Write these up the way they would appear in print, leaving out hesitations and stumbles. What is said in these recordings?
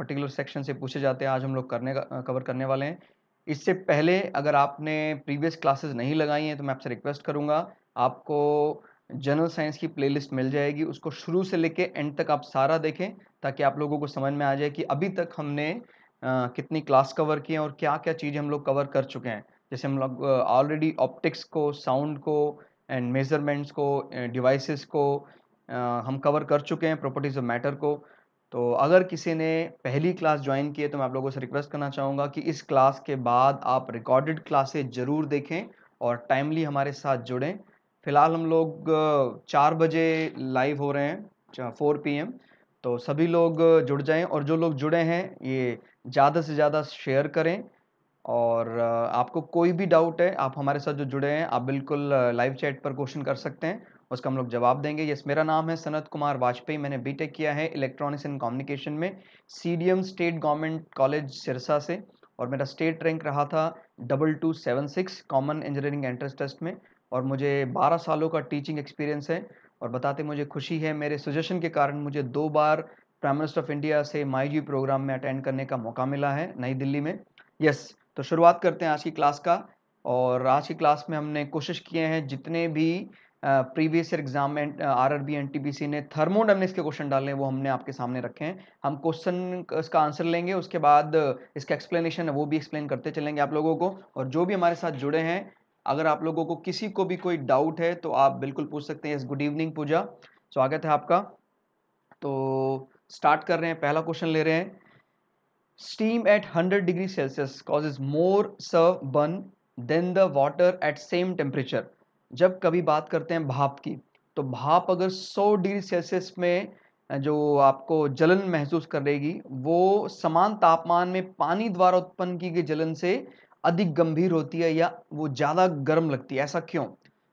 Particular section से पूछे जाते हैं, आज हम लोग कवर करने वाले हैं। इससे पहले अगर आपने प्रीवियस क्लासेस नहीं लगाई हैं तो मैं आपसे रिक्वेस्ट करूंगा, आपको जनरल साइंस की प्लेलिस्ट मिल जाएगी, उसको शुरू से लेके एंड तक आप सारा देखें ताकि आप लोगों को समझ में आ जाए कि अभी तक हमने कितनी क्लास कवर की हैं और क्या क्या चीज़ें हम लोग कवर कर चुके हैं। जैसे हम लोग ऑलरेडी ऑप्टिक्स को, साउंड को एंड मेजरमेंट्स को, डिवाइसेस को हम कवर कर चुके हैं, प्रॉपर्टीज ऑफ मैटर को। तो अगर किसी ने पहली क्लास ज्वाइन की है तो मैं आप लोगों से रिक्वेस्ट करना चाहूँगा कि इस क्लास के बाद आप रिकॉर्डेड क्लासेस ज़रूर देखें और टाइमली हमारे साथ जुड़ें। फिलहाल हम लोग 4 बजे लाइव हो रहे हैं, 4 PM। तो सभी लोग जुड़ जाएं और जो लोग जुड़े हैं ये ज़्यादा से ज़्यादा शेयर करें। और आपको कोई भी डाउट है, आप हमारे साथ जो जुड़े हैं आप बिल्कुल लाइव चैट पर क्वेश्चन कर सकते हैं, उसका हम लोग जवाब देंगे। यस, मेरा नाम है सनत कुमार वाजपेयी, मैंने बीटेक किया है इलेक्ट्रॉनिक्स एंड कम्युनिकेशन में CDM state government college Sirsa से, और मेरा स्टेट रैंक रहा था 2276 कॉमन इंजीनियरिंग एंट्रेंस टेस्ट में, और मुझे 12 सालों का टीचिंग एक्सपीरियंस है। और बताते मुझे खुशी है, मेरे सजेशन के कारण मुझे 2 बार प्राइम मिनिस्टर ऑफ इंडिया से माई प्रोग्राम में अटेंड करने का मौका मिला है नई दिल्ली में। यस, तो शुरुआत करते हैं आज की क्लास का। और आज की क्लास में हमने कोशिश किए हैं जितने भी प्रीवियस ईयर एग्जाम में RRB NTPC ने थर्मोडायनेमिक्स के क्वेश्चन डाले हैं वो हमने आपके सामने रखे हैं। हम क्वेश्चन इसका आंसर लेंगे, उसके बाद इसका एक्सप्लेनेशन है वो भी एक्सप्लेन करते चलेंगे आप लोगों को। और जो भी हमारे साथ जुड़े हैं, अगर आप लोगों को किसी को भी कोई डाउट है तो आप बिल्कुल पूछ सकते हैं। गुड इवनिंग पूजा, स्वागत है आपका। तो स्टार्ट कर रहे हैं, पहला क्वेश्चन ले रहे हैं। Steam at 100 degrees Celsius causes more burn than the water at same temperature। जब कभी बात करते हैं भाप की, तो भाप अगर 100 डिग्री सेल्सियस में जो आपको जलन महसूस करेगी, वो समान तापमान में पानी द्वारा उत्पन्न की गई जलन से अधिक गंभीर होती है या वो ज़्यादा गर्म लगती है। ऐसा क्यों?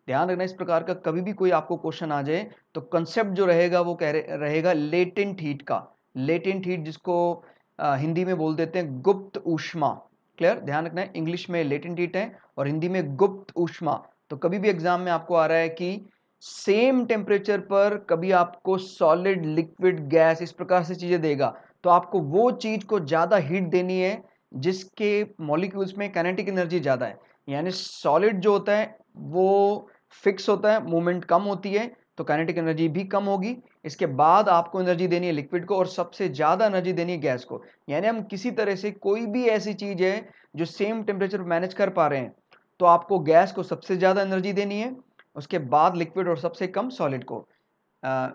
ध्यान रखना, इस प्रकार का कभी भी कोई आपको क्वेश्चन आ जाए तो कंसेप्ट जो रहेगा वो रहेगा लेटेंट हीट का। लेटेंट हीट जिसको हिंदी में बोल देते हैं गुप्त ऊष्मा। क्लियर? ध्यान रखना है, इंग्लिश में लेटेंट हीट है और हिंदी में गुप्त ऊष्मा। तो कभी भी एग्जाम में आपको आ रहा है कि सेम टेम्परेचर पर कभी आपको सॉलिड, लिक्विड, गैस इस प्रकार से चीजें देगा, तो आपको वो चीज को ज्यादा हीट देनी है जिसके मॉलिक्यूल्स में काइनेटिक एनर्जी ज्यादा है। यानी सॉलिड जो होता है वो फिक्स होता है, मूवमेंट कम होती है, तो काइनेटिक एनर्जी भी कम होगी। इसके बाद आपको एनर्जी देनी है लिक्विड को और सबसे ज्यादा एनर्जी देनी है गैस को। यानी हम किसी तरह से कोई भी ऐसी चीज है जो सेम टेम्परेचर मैनेज कर पा रहे हैं, तो आपको गैस को सबसे ज्यादा एनर्जी देनी है, उसके बाद लिक्विड और सबसे कम सॉलिड को।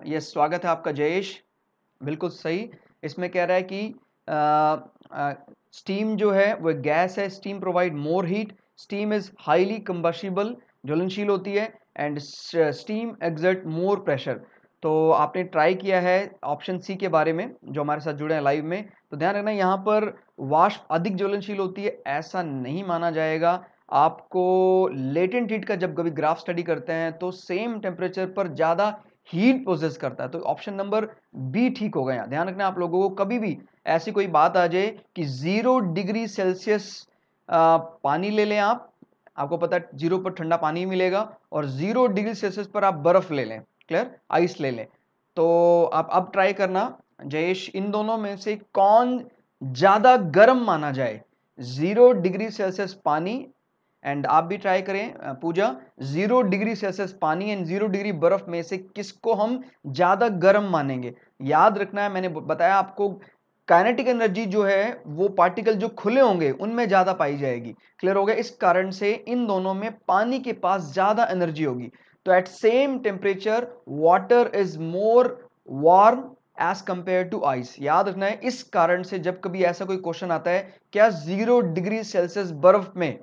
ये स्वागत है आपका जयेश, बिल्कुल सही। इसमें कह रहा है कि स्टीम जो है वो गैस है, steam provide more heat, steam is highly combustible, ज्वलनशील होती है, and steam exert more pressure. तो आपने ट्राई किया है ऑप्शन सी के बारे में, जो हमारे साथ जुड़े हैं लाइव में। तो ध्यान रखना, यहाँ पर वाष्प अधिक ज्वलनशील होती है ऐसा नहीं माना जाएगा। आपको लेटेंट हीट का जब कभी ग्राफ स्टडी करते हैं तो सेम टेम्परेचर पर ज्यादा हीट प्रोसेस करता है, तो ऑप्शन नंबर बी ठीक होगा। यहाँ ध्यान रखना, आप लोगों को कभी भी ऐसी कोई बात आ जाए कि 0 डिग्री सेल्सियस पानी ले लें आप, आपको पता है 0 पर ठंडा पानी मिलेगा, और 0 डिग्री सेल्सियस पर आप बर्फ ले लें, क्लियर, आइस ले लें। तो आप अब ट्राई करना जयेश, इन दोनों में से कौन ज्यादा गर्म माना जाए? 0 डिग्री सेल्सियस पानी, एंड आप भी ट्राई करें पूजा, 0 डिग्री सेल्सियस पानी एंड 0 डिग्री बर्फ में से किसको हम ज्यादा गर्म मानेंगे? याद रखना है, मैंने बताया आपको काइनेटिक एनर्जी जो है वो पार्टिकल जो खुले होंगे उनमें ज्यादा पाई जाएगी। क्लियर हो गया? इस कारण से इन दोनों में पानी के पास ज्यादा एनर्जी होगी। तो at same temperature water is more warm as compare to ice. याद रखना है, इस कारण से जब कभी ऐसा कोई क्वेश्चन आता है, क्या 0 डिग्री सेल्सियस बर्फ में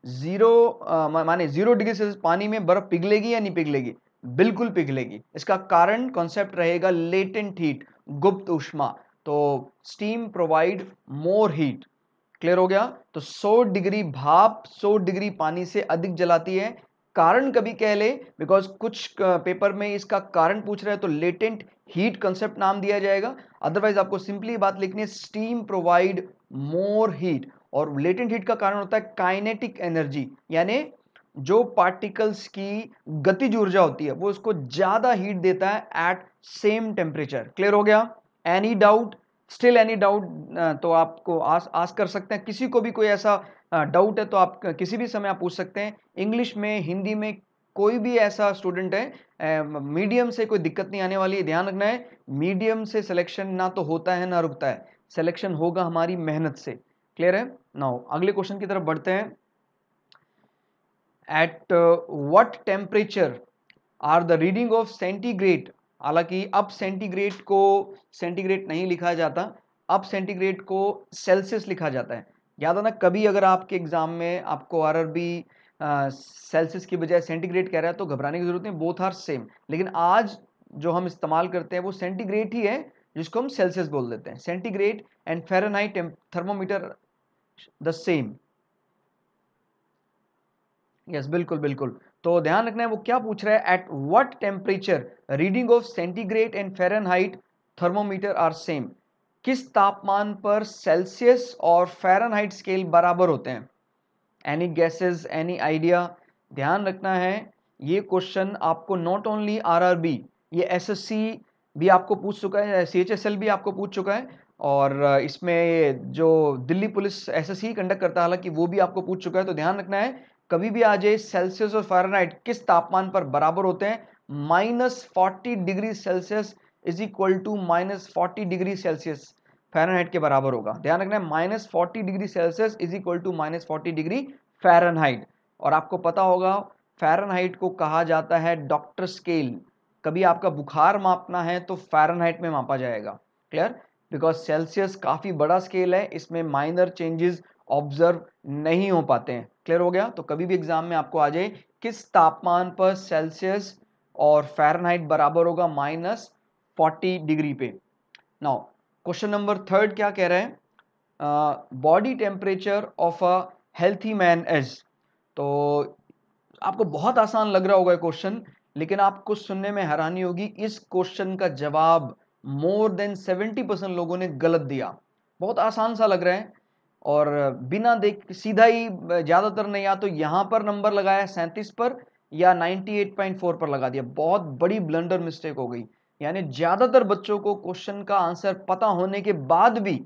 माने 0 डिग्री सेल्सियस पानी में बर्फ पिघलेगी या नहीं पिघलेगी? बिल्कुल पिघलेगी। इसका कारण कॉन्सेप्ट रहेगा लेटेंट हीट, गुप्त ऊष्मा। तो steam provide more heat. Clear हो गया? तो 100 डिग्री भाप 100 डिग्री पानी से अधिक जलाती है। कारण कभी कह ले, बिकॉज कुछ पेपर में इसका कारण पूछ रहे हैं तो लेटेंट हीट कंसेप्ट नाम दिया जाएगा, अदरवाइज आपको सिंपली बात लिखनी है स्टीम प्रोवाइड मोर हीट। और लेटेंट हीट का कारण होता है काइनेटिक एनर्जी, यानी जो पार्टिकल्स की गतिज ऊर्जा होती है वो उसको ज्यादा हीट देता है एट सेम टेम्परेचर। क्लियर हो गया? Any doubt? Still any doubt तो आपको आस कर सकते हैं, किसी को भी कोई ऐसा डाउट है तो आप किसी भी समय आप पूछ सकते हैं, इंग्लिश में, हिंदी में, कोई भी ऐसा स्टूडेंट है, मीडियम से कोई दिक्कत नहीं आने वाली है। ध्यान रखना है, मीडियम से सिलेक्शन ना तो होता है ना रुकता है, सिलेक्शन होगा हमारी मेहनत से। क्लियर है? नाउ अगले क्वेश्चन की तरफ बढ़ते हैं। At what temperature are the reading of centigrade, हालांकि अब सेंटीग्रेड को सेंटीग्रेड नहीं लिखा जाता, अब सेंटीग्रेड को सेल्सियस लिखा जाता है। याद है ना, कभी अगर आपके एग्जाम में आपको आरआरबी सेल्सियस की बजाय सेंटीग्रेड कह रहा है तो घबराने की जरूरत नहीं, बोथ आर सेम। लेकिन आज जो हम इस्तेमाल करते हैं वो सेंटीग्रेड ही है, जिसको हम सेल्सियस बोल देते हैं। Centigrade and Fahrenheit thermometer the same. Yes, बिल्कुल बिल्कुल। तो ध्यान रखना है वो क्या पूछ रहा है, at what temperature reading of centigrade and Fahrenheit thermometer are same, किस तापमान पर सेल्सियस और फ़ारेनहाइट स्केल बराबर होते हैं। Any guesses, any idea? ध्यान रखना है ये क्वेश्चन आपको नॉट ओनली आरआरबी, ये एसएससी भी आपको पूछ चुका है, सीएचएसएल भी आपको पूछ चुका है, और इसमें जो दिल्ली पुलिस एसएससी कंडक्ट करता है हालांकि वो भी आपको पूछ चुका है। तो ध्यान रखना है कभी भी आ जाए सेल्सियस और फ़ारेनहाइट किस तापमान पर बराबर होते हैं, -40 degree Celsius is equal to -40 degree Celsius Fahrenheit के बराबर होगा। ध्यान रखना है -40 degree Celsius is equal to -40 degree Fahrenheit. और आपको पता होगा फ़ारेनहाइट को कहा जाता है डॉक्टर स्केल। कभी आपका बुखार मापना है तो फ़ारेनहाइट में मापा जाएगा। क्लियर? बिकॉज सेल्सियस काफ़ी बड़ा स्केल है, इसमें माइनर चेंजेस ऑब्जर्व नहीं हो पाते हैं। क्लियर हो गया? तो कभी भी एग्जाम में आपको आ जाए किस तापमान पर सेल्सियस और फ़ारेनहाइट बराबर होगा, -40 डिग्री पे। नाउ क्वेश्चन नंबर 3 क्या कह रहे हैं, body temperature of a healthy man is. तो आपको बहुत आसान लग रहा होगा क्वेश्चन, लेकिन आपको सुनने में हैरानी होगी, इस क्वेश्चन का जवाब मोर देन 70% लोगों ने गलत दिया। बहुत आसान सा लग रहा है और बिना देख सीधा ही ज्यादातर ने या तो यहां पर नंबर लगाया 37 पर या 98.4 पर लगा दिया। बहुत बड़ी ब्लंडर मिस्टेक हो गई, यानी ज्यादातर बच्चों को क्वेश्चन का आंसर पता होने के बाद भी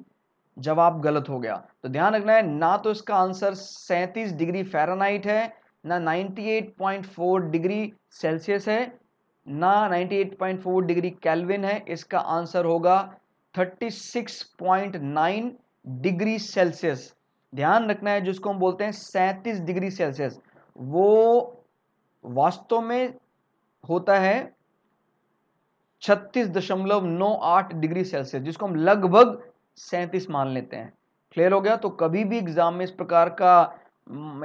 जवाब गलत हो गया। तो ध्यान रखना है, ना तो इसका आंसर 37 डिग्री फ़ारेनहाइट है, ना 98.4 डिग्री सेल्सियस है, ना 98.4 डिग्री केल्विन है। इसका आंसर होगा 36.9 डिग्री सेल्सियस। ध्यान रखना है, जिसको हम बोलते हैं 37 डिग्री सेल्सियस, वो वास्तव में होता है 36.98 डिग्री सेल्सियस, जिसको हम लगभग 37 मान लेते हैं। क्लियर हो गया? तो कभी भी एग्जाम में इस प्रकार का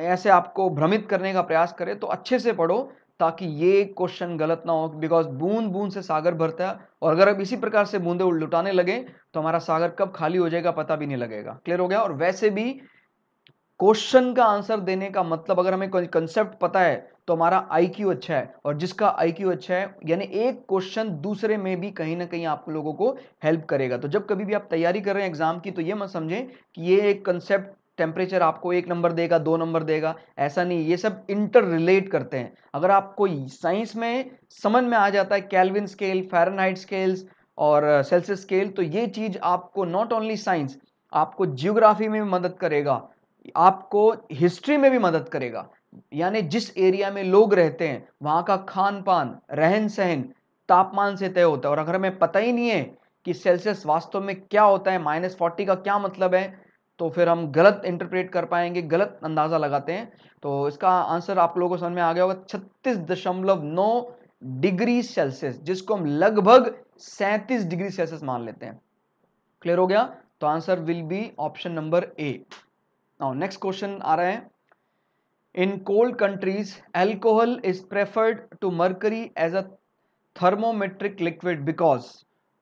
ऐसे आपको भ्रमित करने का प्रयास करे तो अच्छे से पढ़ो, ताकि ये क्वेश्चन गलत ना हो। बिकॉज बूंद बूंद से सागर भरता है, और अगर अब इसी प्रकार से बूंदे लुटाने लगे तो हमारा सागर कब खाली हो जाएगा पता भी नहीं लगेगा। क्लियर हो गया? और वैसे भी क्वेश्चन का आंसर देने का मतलब, अगर हमें कोई कंसेप्ट पता है तो हमारा आईक्यू अच्छा है, और जिसका आईक्यू अच्छा है यानी एक क्वेश्चन दूसरे में भी कहीं ना कहीं आप लोगों को हेल्प करेगा। तो जब कभी भी आप तैयारी कर रहे हैं एग्जाम की, तो ये मत समझें कि ये एक कंसेप्ट टेम्परेचर आपको 1 नंबर देगा, 2 नंबर देगा, ऐसा नहीं। ये सब इंटर रिलेट करते हैं। अगर आपको साइंस में समझ में आ जाता है केल्विन स्केल, फ़ारेनहाइट स्केल्स और सेल्सियस स्केल, तो ये चीज आपको नॉट ओनली साइंस, आपको जियोग्राफी में भी मदद करेगा, आपको हिस्ट्री में भी मदद करेगा। यानी जिस एरिया में लोग रहते हैं वहां का खान पान, रहन सहन तापमान से तय होता है। और अगर हमें पता ही नहीं है कि सेल्सियस वास्तव में क्या होता है, -40 का क्या मतलब है, तो फिर हम गलत इंटरप्रेट कर पाएंगे, गलत अंदाजा लगाते हैं। तो इसका आंसर आप लोगों को समझ में आ गया होगा, 36.9 डिग्री सेल्सियस, जिसको हम लगभग 37 डिग्री सेल्सियस मान लेते हैं। क्लियर हो गया? तो answer will be option number A. Now next question आ रहा है, in cold countries alcohol is preferred to mercury as a thermometric liquid because.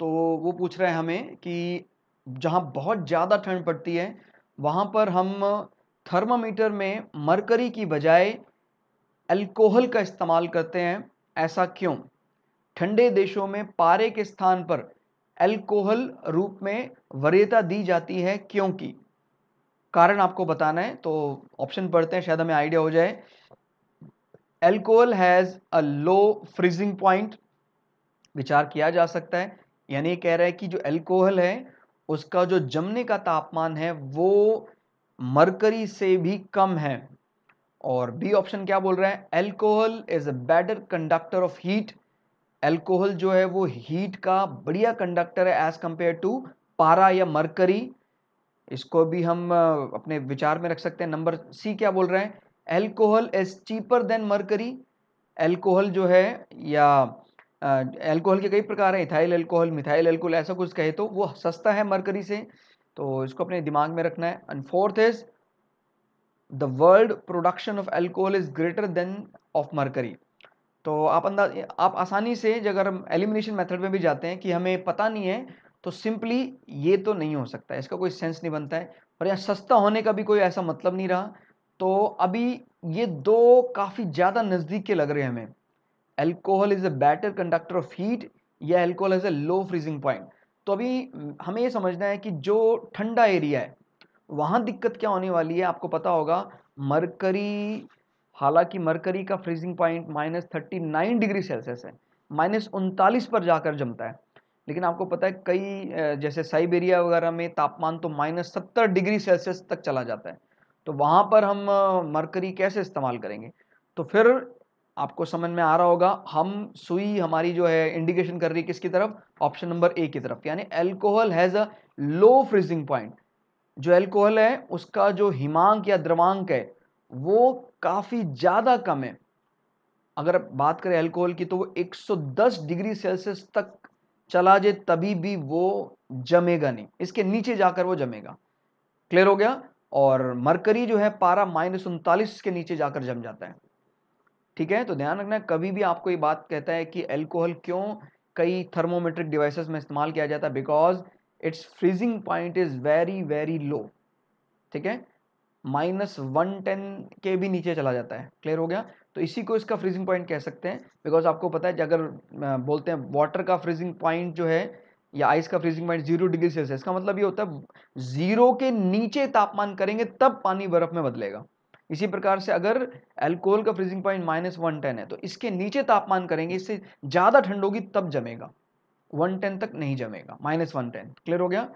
तो वो पूछ रहे हैं हमें कि जहां बहुत ज्यादा ठंड पड़ती है वहां पर हम थर्मामीटर में मरकरी की बजाय अल्कोहल का इस्तेमाल करते हैं, ऐसा क्यों? ठंडे देशों में पारे के स्थान पर अल्कोहल रूप में वरीयता दी जाती है, क्योंकि कारण आपको बताना है। तो ऑप्शन पढ़ते हैं, शायद हमें आइडिया हो जाए। Alcohol has a low freezing point, विचार किया जा सकता है। यानी कह रहा है कि जो अल्कोहल है उसका जो जमने का तापमान है वो मरकरी से भी कम है। और बी ऑप्शन क्या बोल रहा है, alcohol is a better conductor of heat. Alcohol जो है वो हीट का बढ़िया कंडक्टर है एज कंपेयर टू पारा या मरकरी। इसको भी हम अपने विचार में रख सकते हैं। नंबर सी क्या बोल रहे हैं, alcohol is cheaper than mercury. Alcohol जो है या एल्कोहल के कई प्रकार हैं, इथाइल अल्कोहल, मिथाइल अल्कोहल, ऐसा कुछ कहे तो वो सस्ता है मरकरी से। तो इसको अपने दिमाग में रखना है। And fourth is the world production of alcohol is greater than of mercury. तो आप आसानी से अगर हम एलिमिनेशन मेथड में भी जाते हैं कि हमें पता नहीं है तो सिंपली ये तो नहीं हो सकता, इसका कोई सेंस नहीं बनता है। और यहाँ सस्ता होने का भी कोई ऐसा मतलब नहीं रहा। तो अभी ये दो काफी ज्यादा नजदीक के लग रहे हैं हमें। Alcohol is a better conductor of heat या alcohol has a low freezing point. तो अभी हमें ये समझना है कि जो ठंडा एरिया है वहां दिक्कत क्या होने वाली है। आपको पता होगा मरकरी, हालांकि मरकरी का फ्रीजिंग पॉइंट -39 डिग्री सेल्सियस है, -39 पर जाकर जमता है। लेकिन आपको पता है कई जैसे साइबेरिया वगैरह में तापमान तो -70 डिग्री सेल्सियस तक चला जाता है। तो वहां पर हम मरकरी कैसे इस्तेमाल करेंगे। तो फिर आपको समझ में आ रहा होगा, हम सुई हमारी जो है इंडिकेशन कर रही है किसकी तरफ, ऑप्शन नंबर ए की तरफ, यानी alcohol has a low freezing point. जो अल्कोहल है उसका जो हिमांक या द्रवांक है वो काफी ज्यादा कम है। अगर बात करें अल्कोहल की तो वो 110 डिग्री सेल्सियस तक चला जाए तभी भी वो जमेगा नहीं, इसके नीचे जाकर वो जमेगा। क्लियर हो गया। और मरकरी जो है पारा -39 के नीचे जाकर जम जाता है। ठीक है, तो ध्यान रखना, कभी भी आपको ये बात कहता है कि अल्कोहल क्यों कई थर्मोमेट्रिक डिवाइसेस में इस्तेमाल किया जाता है, because it's freezing point is very very low. ठीक है, -110 के भी नीचे चला जाता है। क्लियर हो गया। तो इसी को इसका फ्रीजिंग पॉइंट कह सकते हैं। बिकॉज आपको पता है कि अगर बोलते हैं वाटर का फ्रीजिंग पॉइंट जो है या आइस का फ्रीजिंग पॉइंट 0 डिग्री सेल्सियस, इसका मतलब ये होता है जीरो के नीचे तापमान करेंगे तब पानी बर्फ में बदलेगा। इसी प्रकार से अगर अल्कोहल का फ्रीजिंग पॉइंट -110 है तो इसके नीचे तापमान करेंगे, इससे ज्यादा ठंड होगी तब जमेगा, 110 तक नहीं जमेगा, -110। क्लियर हो गया।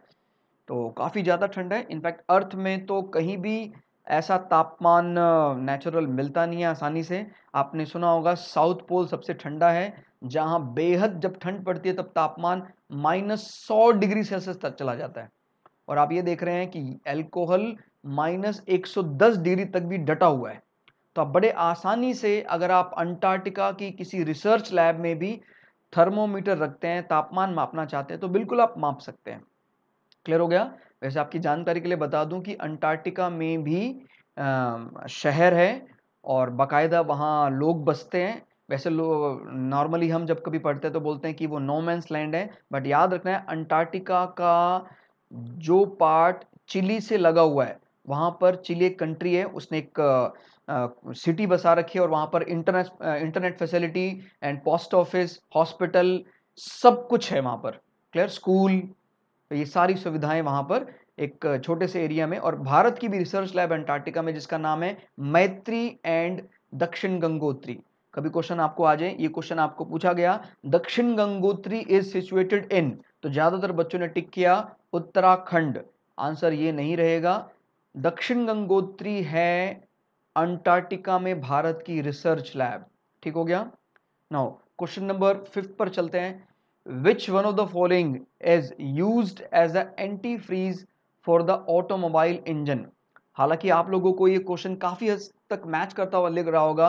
तो काफ़ी ज़्यादा ठंड है। इनफैक्ट अर्थ में तो कहीं भी ऐसा तापमान नेचुरल मिलता नहीं है आसानी से। आपने सुना होगा साउथ पोल सबसे ठंडा है, जहाँ बेहद जब ठंड पड़ती है तब तापमान -100 डिग्री सेल्सियस तक चला जाता है। और आप ये देख रहे हैं कि अल्कोहल -110 डिग्री तक भी डटा हुआ है। तो आप बड़े आसानी से अगर आप अंटार्कटिका की किसी रिसर्च लैब में भी थर्मोमीटर रखते हैं, तापमान मापना चाहते हैं, तो बिल्कुल आप माप सकते हैं। क्लियर हो गया। वैसे आपकी जानकारी के लिए बता दूं कि अंटार्कटिका में भी शहर है और बाकायदा वहाँ लोग बसते हैं। वैसे नॉर्मली हम जब कभी पढ़ते हैं तो बोलते हैं कि वो नो मैंस लैंड है, बट याद रखना है अंटार्कटिका का जो पार्ट चिली से लगा हुआ है, वहाँ पर चिली एक कंट्री है, उसने एक सिटी बसा रखी है और वहाँ पर internet facility and post office, hospital, सब कुछ है वहाँ पर। क्लियर, स्कूल, तो ये सारी सुविधाएं वहां पर एक छोटे से एरिया में। और भारत की भी रिसर्च लैब अंटार्कटिका में जिसका नाम है मैत्री एंड दक्षिण गंगोत्री। कभी क्वेश्चन आपको आ जाए, ये क्वेश्चन आपको पूछा गया, दक्षिण गंगोत्री इज सिचुएटेड इन, तो ज्यादातर बच्चों ने टिक किया उत्तराखंड। आंसर ये नहीं रहेगा, दक्षिण गंगोत्री है अंटार्कटिका में भारत की रिसर्च लैब। ठीक हो गया। नाउ क्वेश्चन नंबर 5 पर चलते हैं। Which one of the following is used as a antifreeze for the automobile engine? हालांकि आप लोगों को ये क्वेश्चन काफी हद तक मैच करता हुआ लग रहा होगा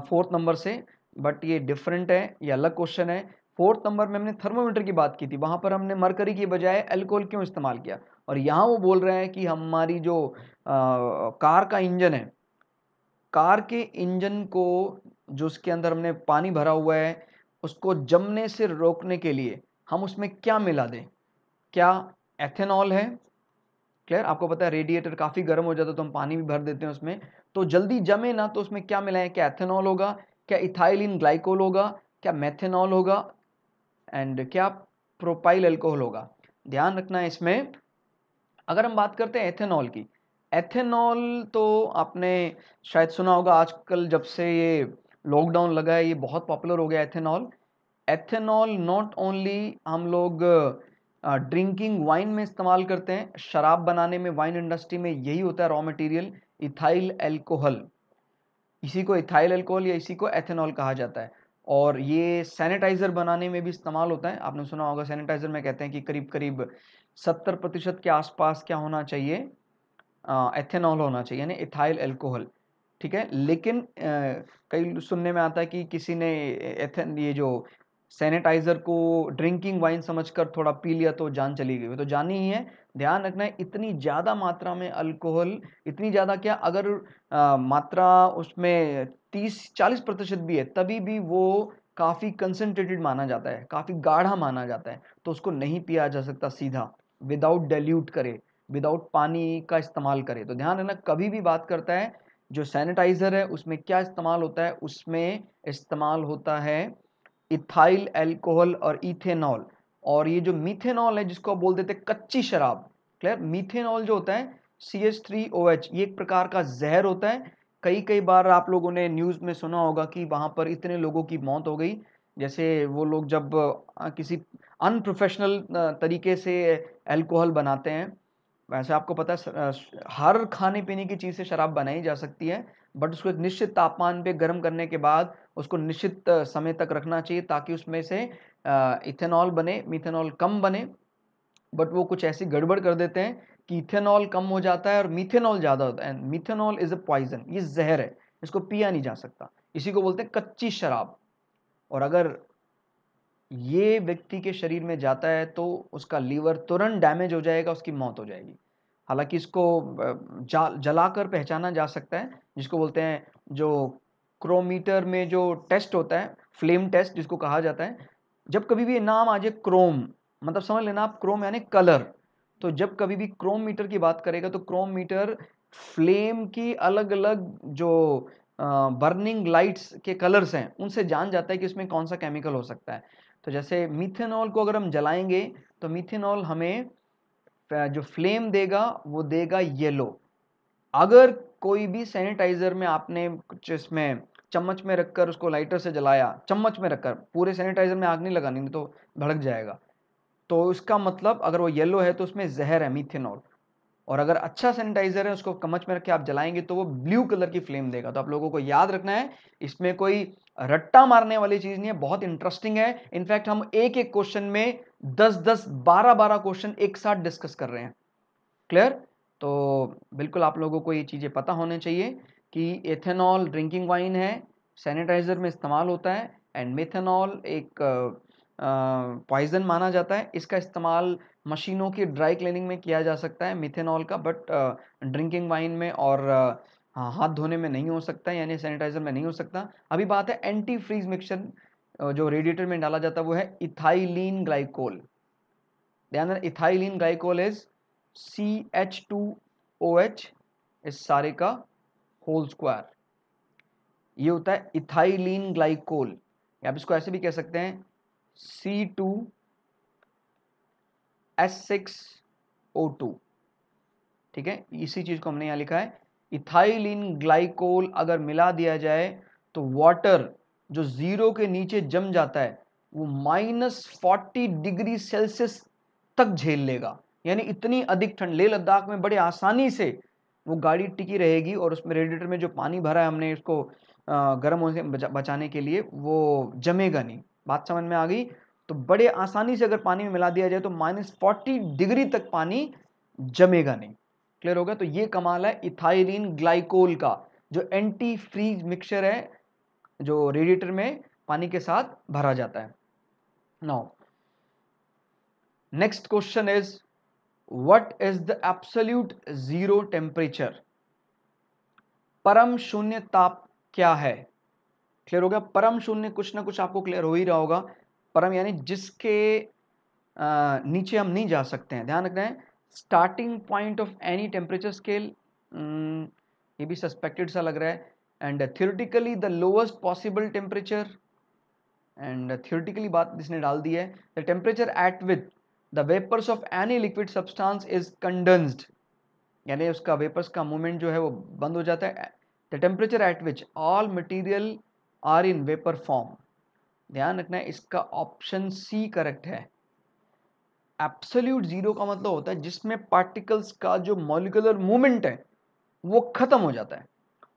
4th नंबर से, बट ये डिफरेंट है, ये अलग क्वेश्चन है। 4th नंबर में हमने थर्मोमीटर की बात की थी, वहां पर हमने मरकरी की बजाय अल्कोहल क्यों इस्तेमाल किया। और यहाँ वो बोल रहे हैं कि हमारी जो कार का इंजन है, कार के इंजन को जो उसके अंदर हमने पानी भरा हुआ है उसको जमने से रोकने के लिए हम उसमें क्या मिला दें, क्या एथेनॉल है। क्लियर, आपको पता है रेडिएटर काफी गर्म हो जाता है तो हम पानी भी भर देते हैं उसमें, तो जल्दी जमे ना, तो उसमें क्या मिलाएं, क्या एथेनॉल होगा, क्या इथाइलिन ग्लाइकोल होगा, क्या मेथेनॉल होगा, एंड क्या प्रोपाइल अल्कोहल होगा। ध्यान रखना है इसमें। अगर हम बात करते हैं एथेनॉल की, एथेनॉल तो आपने शायद सुना होगा, आजकल जब से ये लॉकडाउन लगा है ये बहुत पॉपुलर हो गया एथेनॉल। एथेनॉल नॉट ओनली हम लोग ड्रिंकिंग वाइन में इस्तेमाल करते हैं, शराब बनाने में वाइन इंडस्ट्री में यही होता है रॉ मटेरियल, इथाइल एल्कोहल। इसी को इथाइल अल्कोहल या इसी को एथेनॉल कहा जाता है। और ये सैनिटाइजर बनाने में भी इस्तेमाल होता है। आपने सुना होगा सैनिटाइजर में कहते हैं कि करीब करीब 70% के आसपास क्या होना चाहिए, एथेनॉल होना चाहिए, यानी इथाइल अल्कोहल। ठीक है, लेकिन कई सुनने में आता है कि किसी ने ये जो सैनिटाइजर को ड्रिंकिंग वाइन समझकर थोड़ा पी लिया तो जान चली गई। वो तो जानी ही है। ध्यान रखना है, इतनी ज़्यादा मात्रा में अल्कोहल, इतनी ज़्यादा क्या, अगर मात्रा उसमें 30-40% भी है तभी भी वो काफ़ी कंसंट्रेटेड माना जाता है, काफ़ी गाढ़ा माना जाता है, तो उसको नहीं पिया जा सकता सीधा, विदाउट डाइल्यूट करे, विदाउट पानी का इस्तेमाल करे। तो ध्यान रखना, कभी भी बात करता है जो सैनिटाइजर है उसमें क्या इस्तेमाल होता है, उसमें इस्तेमाल होता है इथाइल अल्कोहल और इथेनॉल। और ये जो मीथेनॉल है जिसको आप बोल देते हैं कच्ची शराब, क्लियर, मीथेनॉल जो होता है CH3OH, ये एक प्रकार का जहर होता है। कई कई बार आप लोगों ने न्यूज़ में सुना होगा कि वहां पर इतने लोगों की मौत हो गई, जैसे वो लोग जब किसी अनप्रोफेशनल तरीके से अल्कोहल बनाते हैं। वैसे आपको पता है हर खाने पीने की चीज़ से शराब बनाई जा सकती है, बट उसको एक निश्चित तापमान पे गर्म करने के बाद उसको निश्चित समय तक रखना चाहिए ताकि उसमें से इथेनॉल बने, मीथेनॉल कम बने। बट वो कुछ ऐसी गड़बड़ कर देते हैं कि इथेनॉल कम हो जाता है और मीथेनॉल ज़्यादा होता है। मीथेनॉल इज अ पॉइजन, ये जहर है, इसको पिया नहीं जा सकता, इसी को बोलते हैं कच्ची शराब। और अगर ये व्यक्ति के शरीर में जाता है तो उसका लीवर तुरंत डैमेज हो जाएगा, उसकी मौत हो जाएगी। हालांकि इसको जलाकर पहचाना जा सकता है, जिसको बोलते हैं जो क्रोमीटर में जो टेस्ट होता है, फ्लेम टेस्ट जिसको कहा जाता है। जब कभी भी नाम आ जाए क्रोम, मतलब समझ लेना आप, क्रोम यानी कलर। तो जब कभी भी क्रोम मीटर की बात करेगा तो क्रोम मीटर फ्लेम की अलग अलग जो बर्निंग लाइट्स के कलर्स हैं उनसे जान जाता है कि उसमें कौन सा केमिकल हो सकता है। तो जैसे मीथेनॉल को अगर हम जलाएंगे तो मीथेनॉल हमें जो फ्लेम देगा वो देगा येलो। अगर कोई भी सैनिटाइजर में आपने कुछ इसमें चम्मच में रखकर उसको लाइटर से जलाया, चम्मच में रखकर, पूरे सैनिटाइजर में आग नहीं लगानी, नहीं तो भड़क जाएगा, तो इसका मतलब अगर वो येलो है तो उसमें जहर है, मीथेनॉल। और अगर अच्छा सैनिटाइजर है उसको चम्मच में रख के आप जलाएंगे तो वो ब्लू कलर की फ्लेम देगा। तो आप लोगों को याद रखना है, इसमें कोई रट्टा मारने वाली चीज नहीं है, बहुत इंटरेस्टिंग है। इनफैक्ट हम एक एक क्वेश्चन में 10-10, 12-12 क्वेश्चन एक साथ डिस्कस कर रहे हैं, क्लियर। तो बिल्कुल आप लोगों को ये चीज़ें पता होने चाहिए कि एथेनॉल ड्रिंकिंग वाइन है, सैनिटाइजर में इस्तेमाल होता है, एंड मेथेनॉल एक पॉइजन माना जाता है। इसका इस्तेमाल मशीनों की ड्राई क्लीनिंग में किया जा सकता है मिथेनॉल का, बट ड्रिंकिंग वाइन में और हाथ धोने में नहीं हो सकता, यानी सैनिटाइजर में नहीं हो सकता। अभी बात है एंटी फ्रीज मिक्सचर जो रेडिएटर में डाला जाता है वो है इथाइलिन ग्लाइकोल। ध्यान रखना, इथाइलिन ग्लाइकोल इज CH2OH इस सारे का होल स्क्वायर, ये होता है इथाइलिन ग्लाइकोल। आप इसको ऐसे भी कह सकते हैं C2H6O2। ठीक है, इसी चीज को हमने यहां लिखा है। इथाइलिन ग्लाइकोल अगर मिला दिया जाए तो वाटर जो जीरो के नीचे जम जाता है वो -40 डिग्री सेल्सियस तक झेल लेगा, यानी इतनी अधिक ठंड। लेह लद्दाख में बड़े आसानी से वो गाड़ी टिकी रहेगी और उसमें रेडिएटर में जो पानी भरा है हमने इसको गर्म होने से बचाने के लिए, वो जमेगा नहीं। बात समझ में आ गई। तो बड़े आसानी से अगर पानी में मिला दिया जाए तो -40 डिग्री तक पानी जमेगा नहीं, क्लियर होगा। तो ये कमाल है इथाइलिन ग्लाइकोल का, जो एंटी फ्रीज मिक्सचर है जो रेडिएटर में पानी के साथ भरा जाता है। Now next question is what is the absolute zero temperature. परम शून्य ताप क्या है, क्लियर हो गया। परम शून्य कुछ ना कुछ आपको क्लियर हो ही रहा होगा। परम यानी जिसके नीचे हम नहीं जा सकते हैं। ध्यान रखना है, starting point of any temperature scale, ये भी सस्पेक्टेड सा लग रहा है। And theoretically the lowest possible temperature, and theoretically बात इसने डाल दी है, the temperature at which the vapours of any liquid substance is condensed, यानी उसका वेपर्स का मूवमेंट जो है वो बंद हो जाता है। The temperature at which all material are in vapour form. ध्यान रखना है, इसका ऑप्शन सी करेक्ट है। एब्सोल्यूट जीरो का मतलब होता है जिसमें पार्टिकल्स का जो मॉलिक्यूलर मूवमेंट है वो खत्म हो जाता है।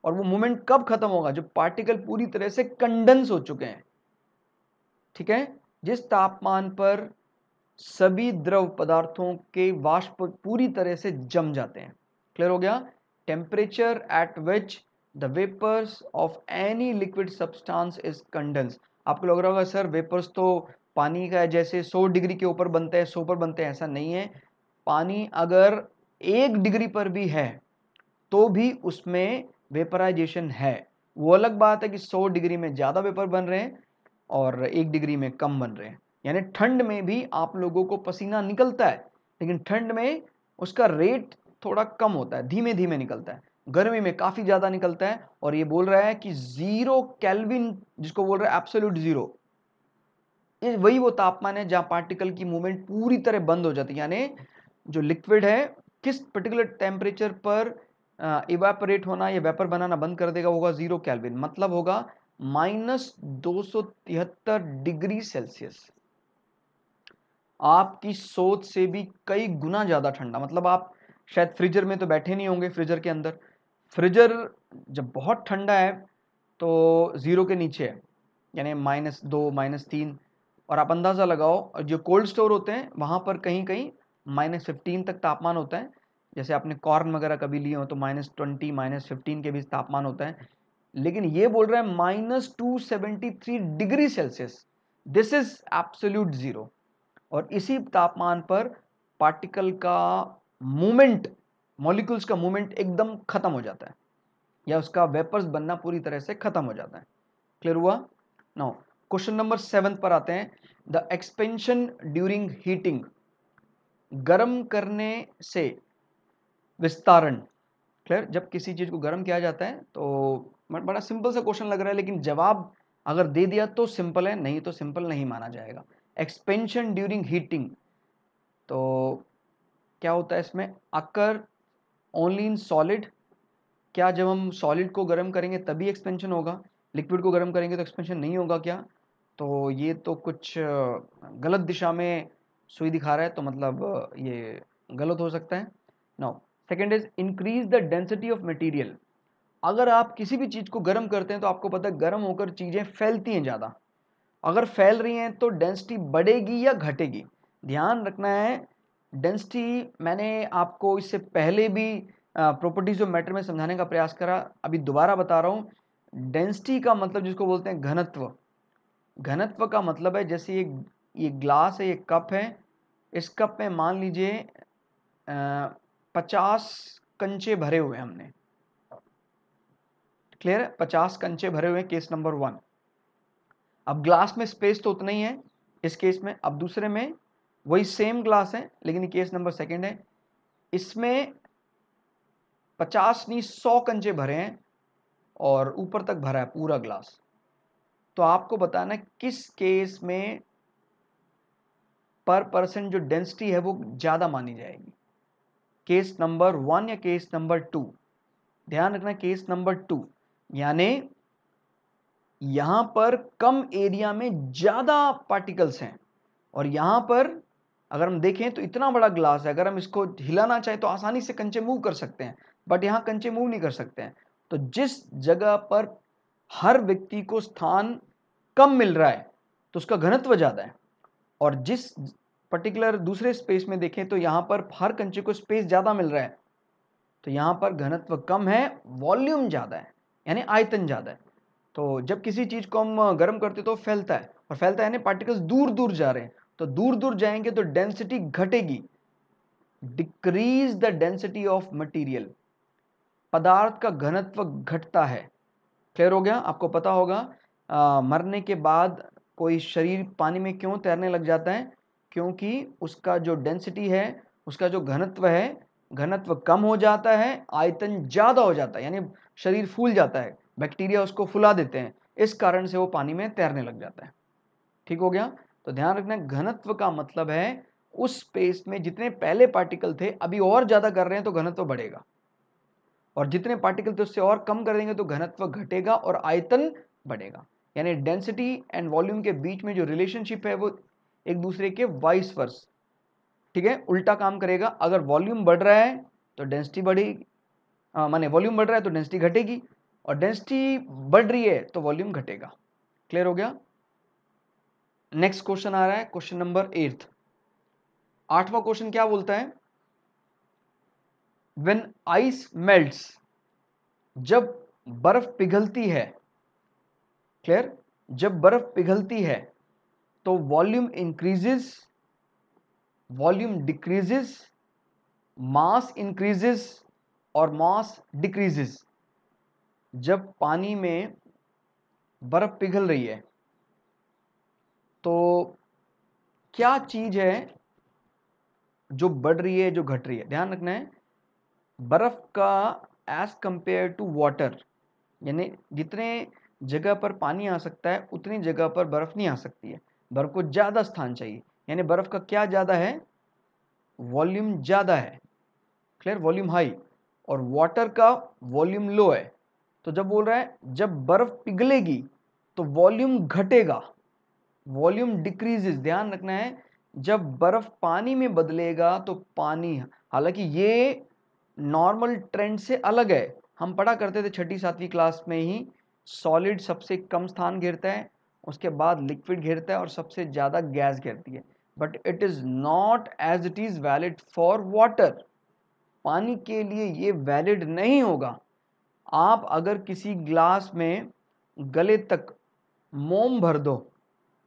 और वो मूवमेंट कब खत्म होगा? जब पार्टिकल पूरी तरह से कंडेंस हो चुके हैं। ठीक है, जिस तापमान पर सभी द्रव पदार्थों के वाष्प पूरी तरह से जम जाते हैं। क्लियर हो गया? Temperature at which the vapours of any liquid substance is condense. आपको लग रहा होगा सर वेपर्स तो पानी का है, जैसे 100 डिग्री के ऊपर बनते हैं, 100 पर बनते हैं, ऐसा नहीं है। पानी अगर 1 डिग्री पर भी है तो भी उसमें वेपराइजेशन है। वो अलग बात है कि 100 डिग्री में ज़्यादा वेपर बन रहे हैं और 1 डिग्री में कम बन रहे हैं। यानी ठंड में भी आप लोगों को पसीना निकलता है, लेकिन ठंड में उसका रेट थोड़ा कम होता है, धीमे धीमे निकलता है। गर्मी में काफ़ी ज़्यादा निकलता है। और ये बोल रहा है कि 0 केल्विन, जिसको बोल रहा है एब्सोल्यूट जीरो, वही वो तापमान है जहाँ पार्टिकल की मूवमेंट पूरी तरह बंद हो जाती है। यानी जो लिक्विड है किस पर्टिकुलर टेम्परेचर पर इवेपोरेट होना या वेपर बनाना बंद कर देगा, होगा 0 केल्विन, मतलब होगा -273 डिग्री सेल्सियस। आपकी सोच से भी कई गुना ज़्यादा ठंडा। मतलब आप शायद फ्रीजर में तो बैठे नहीं होंगे, फ्रीजर के अंदर। फ्रीजर जब बहुत ठंडा है तो 0 के नीचे है, यानी -2 -3। और आप अंदाज़ा लगाओ जो कोल्ड स्टोर होते हैं वहाँ पर कहीं कहीं -15 तक तापमान होता है। जैसे आपने कॉर्न वगैरह कभी लिए हो तो -20 -15 के बीच तापमान होता है। लेकिन ये बोल रहा है -273 degree Celsius, this is absolute zero. और इसी तापमान पर पार्टिकल का मूवमेंट, मॉलिक्यूल्स का मूवमेंट एकदम खत्म हो जाता है, या उसका वेपर्स बनना पूरी तरह से खत्म हो जाता है। क्लियर हुआ? नाउ क्वेश्चन नंबर 7 पर आते हैं। द एक्सपेंशन ड्यूरिंग हीटिंग, गर्म करने से विस्तारण। क्लियर? जब किसी चीज को गर्म किया जाता है तो बड़ा सिंपल सा क्वेश्चन लग रहा है, लेकिन जवाब अगर दे दिया तो सिंपल है, नहीं तो सिंपल नहीं माना जाएगा। एक्सपेंशन ड्यूरिंग हीटिंग, तो क्या होता है इसमें? अकर ओनली इन सॉलिड। क्या जब हम सॉलिड को गर्म करेंगे तभी एक्सपेंशन होगा, लिक्विड को गर्म करेंगे तो एक्सपेंशन नहीं होगा क्या? तो ये तो कुछ गलत दिशा में सुई दिखा रहा है, तो मतलब ये गलत हो सकता है। Now second is increase the density of material. अगर आप किसी भी चीज़ को गर्म करते हैं तो आपको पता है गर्म होकर चीज़ें फैलती हैं ज़्यादा। अगर फैल रही हैं तो डेंसिटी बढ़ेगी या घटेगी? ध्यान रखना है। डेंसिटी मैंने आपको इससे पहले भी प्रॉपर्टीज ऑफ मैटर में समझाने का प्रयास करा, अभी दोबारा बता रहा हूँ। डेंसिटी का मतलब जिसको बोलते हैं घनत्व। घनत्व का मतलब है जैसे ये ग्लास है, ये कप है। इस कप में मान लीजिए 50 कंचे भरे हुए हैं हमने। क्लियर है? 50 कंचे भरे हुए हैं, केस नंबर 1। अब ग्लास में स्पेस तो उतना ही है इस केस में। अब दूसरे में वही सेम ग्लास है, लेकिन केस नंबर 2 है। इसमें 50 नहीं 100 कंचे भरे हैं और ऊपर तक भरा है पूरा ग्लास। तो आपको बताना किस केस में पर परसेंट जो डेंसिटी है वो ज्यादा मानी जाएगी, केस नंबर 1 या केस नंबर 2? ध्यान रखना, केस नंबर 2। यानी यहां पर कम एरिया में ज्यादा पार्टिकल्स हैं, और यहां पर अगर हम देखें तो इतना बड़ा ग्लास है, अगर हम इसको हिलाना चाहें तो आसानी से कंचे मूव कर सकते हैं, बट यहां कंचे मूव नहीं कर सकते हैं। तो जिस जगह पर हर व्यक्ति को स्थान कम मिल रहा है तो उसका घनत्व ज्यादा है, और जिस पर्टिकुलर दूसरे स्पेस में देखें तो यहां पर हर कंचे को स्पेस ज्यादा मिल रहा है, तो यहां पर घनत्व कम है, वॉल्यूम ज्यादा है, यानी आयतन ज्यादा है। तो जब किसी चीज को हम गर्म करते तो फैलता है, और फैलता है यानी पार्टिकल्स दूर दूर जा रहे हैं, तो दूर दूर जाएंगे तो डेंसिटी घटेगी। Decrease the density of material, पदार्थ का घनत्व घटता है। क्लियर हो गया? आपको पता होगा मरने के बाद कोई शरीर पानी में क्यों तैरने लग जाता है? क्योंकि उसका जो डेंसिटी है, उसका जो घनत्व है, घनत्व कम हो जाता है, आयतन ज्यादा हो जाता है, यानी शरीर फूल जाता है, बैक्टीरिया उसको फुला देते हैं, इस कारण से वो पानी में तैरने लग जाता है। ठीक हो गया? तो ध्यान रखना, घनत्व का मतलब है उस स्पेस में जितने पहले पार्टिकल थे अभी और ज्यादा कर रहे हैं तो घनत्व बढ़ेगा, और जितने पार्टिकल थे उससे और कम कर देंगे तो घनत्व घटेगा और आयतन बढ़ेगा। यानी डेंसिटी एंड वॉल्यूम के बीच में जो रिलेशनशिप है वो एक दूसरे के वाइस वर्स। ठीक है, उल्टा काम करेगा। अगर वॉल्यूम बढ़ रहा है तो डेंसिटी बढ़ेगी, माने वॉल्यूम बढ़ रहा है तो डेंसिटी घटेगी, और डेंसिटी बढ़ रही है तो वॉल्यूम घटेगा। क्लियर हो गया? नेक्स्ट क्वेश्चन आ रहा है, क्वेश्चन नंबर 8। 8वां क्वेश्चन क्या बोलता है? व्हेन आइस मेल्ट्स, जब बर्फ पिघलती है, क्लियर, जब बर्फ पिघलती है तो वॉल्यूम इंक्रीजेस, वॉल्यूम डिक्रीजेस, मास इंक्रीजेस और मास डिक्रीजेस। जब पानी में बर्फ पिघल रही है तो क्या चीज है जो बढ़ रही है, जो घट रही है? ध्यान रखना है, बर्फ का एज कंपेयर टू वाटर, यानी जितने जगह पर पानी आ सकता है उतनी जगह पर बर्फ नहीं आ सकती है। बर्फ को ज्यादा स्थान चाहिए, यानी बर्फ का क्या ज्यादा है? वॉल्यूम ज्यादा है। क्लियर? वॉल्यूम हाई, और वाटर का वॉल्यूम लो है। तो जब बोल रहा है जब बर्फ पिघलेगी तो वॉल्यूम घटेगा, वॉल्यूम डिक्रीजेस। ध्यान रखना है, जब बर्फ पानी में बदलेगा तो पानी, हालांकि ये नॉर्मल ट्रेंड से अलग है। हम पढ़ा करते थे छठी 7वीं क्लास में ही, सॉलिड सबसे कम स्थान घेरता है, उसके बाद लिक्विड घेरता है और सबसे ज्यादा गैस घेरती है। But it is not as it is valid for water. पानी के लिए ये वैलिड नहीं होगा। आप अगर किसी ग्लास में गले तक मोम भर दो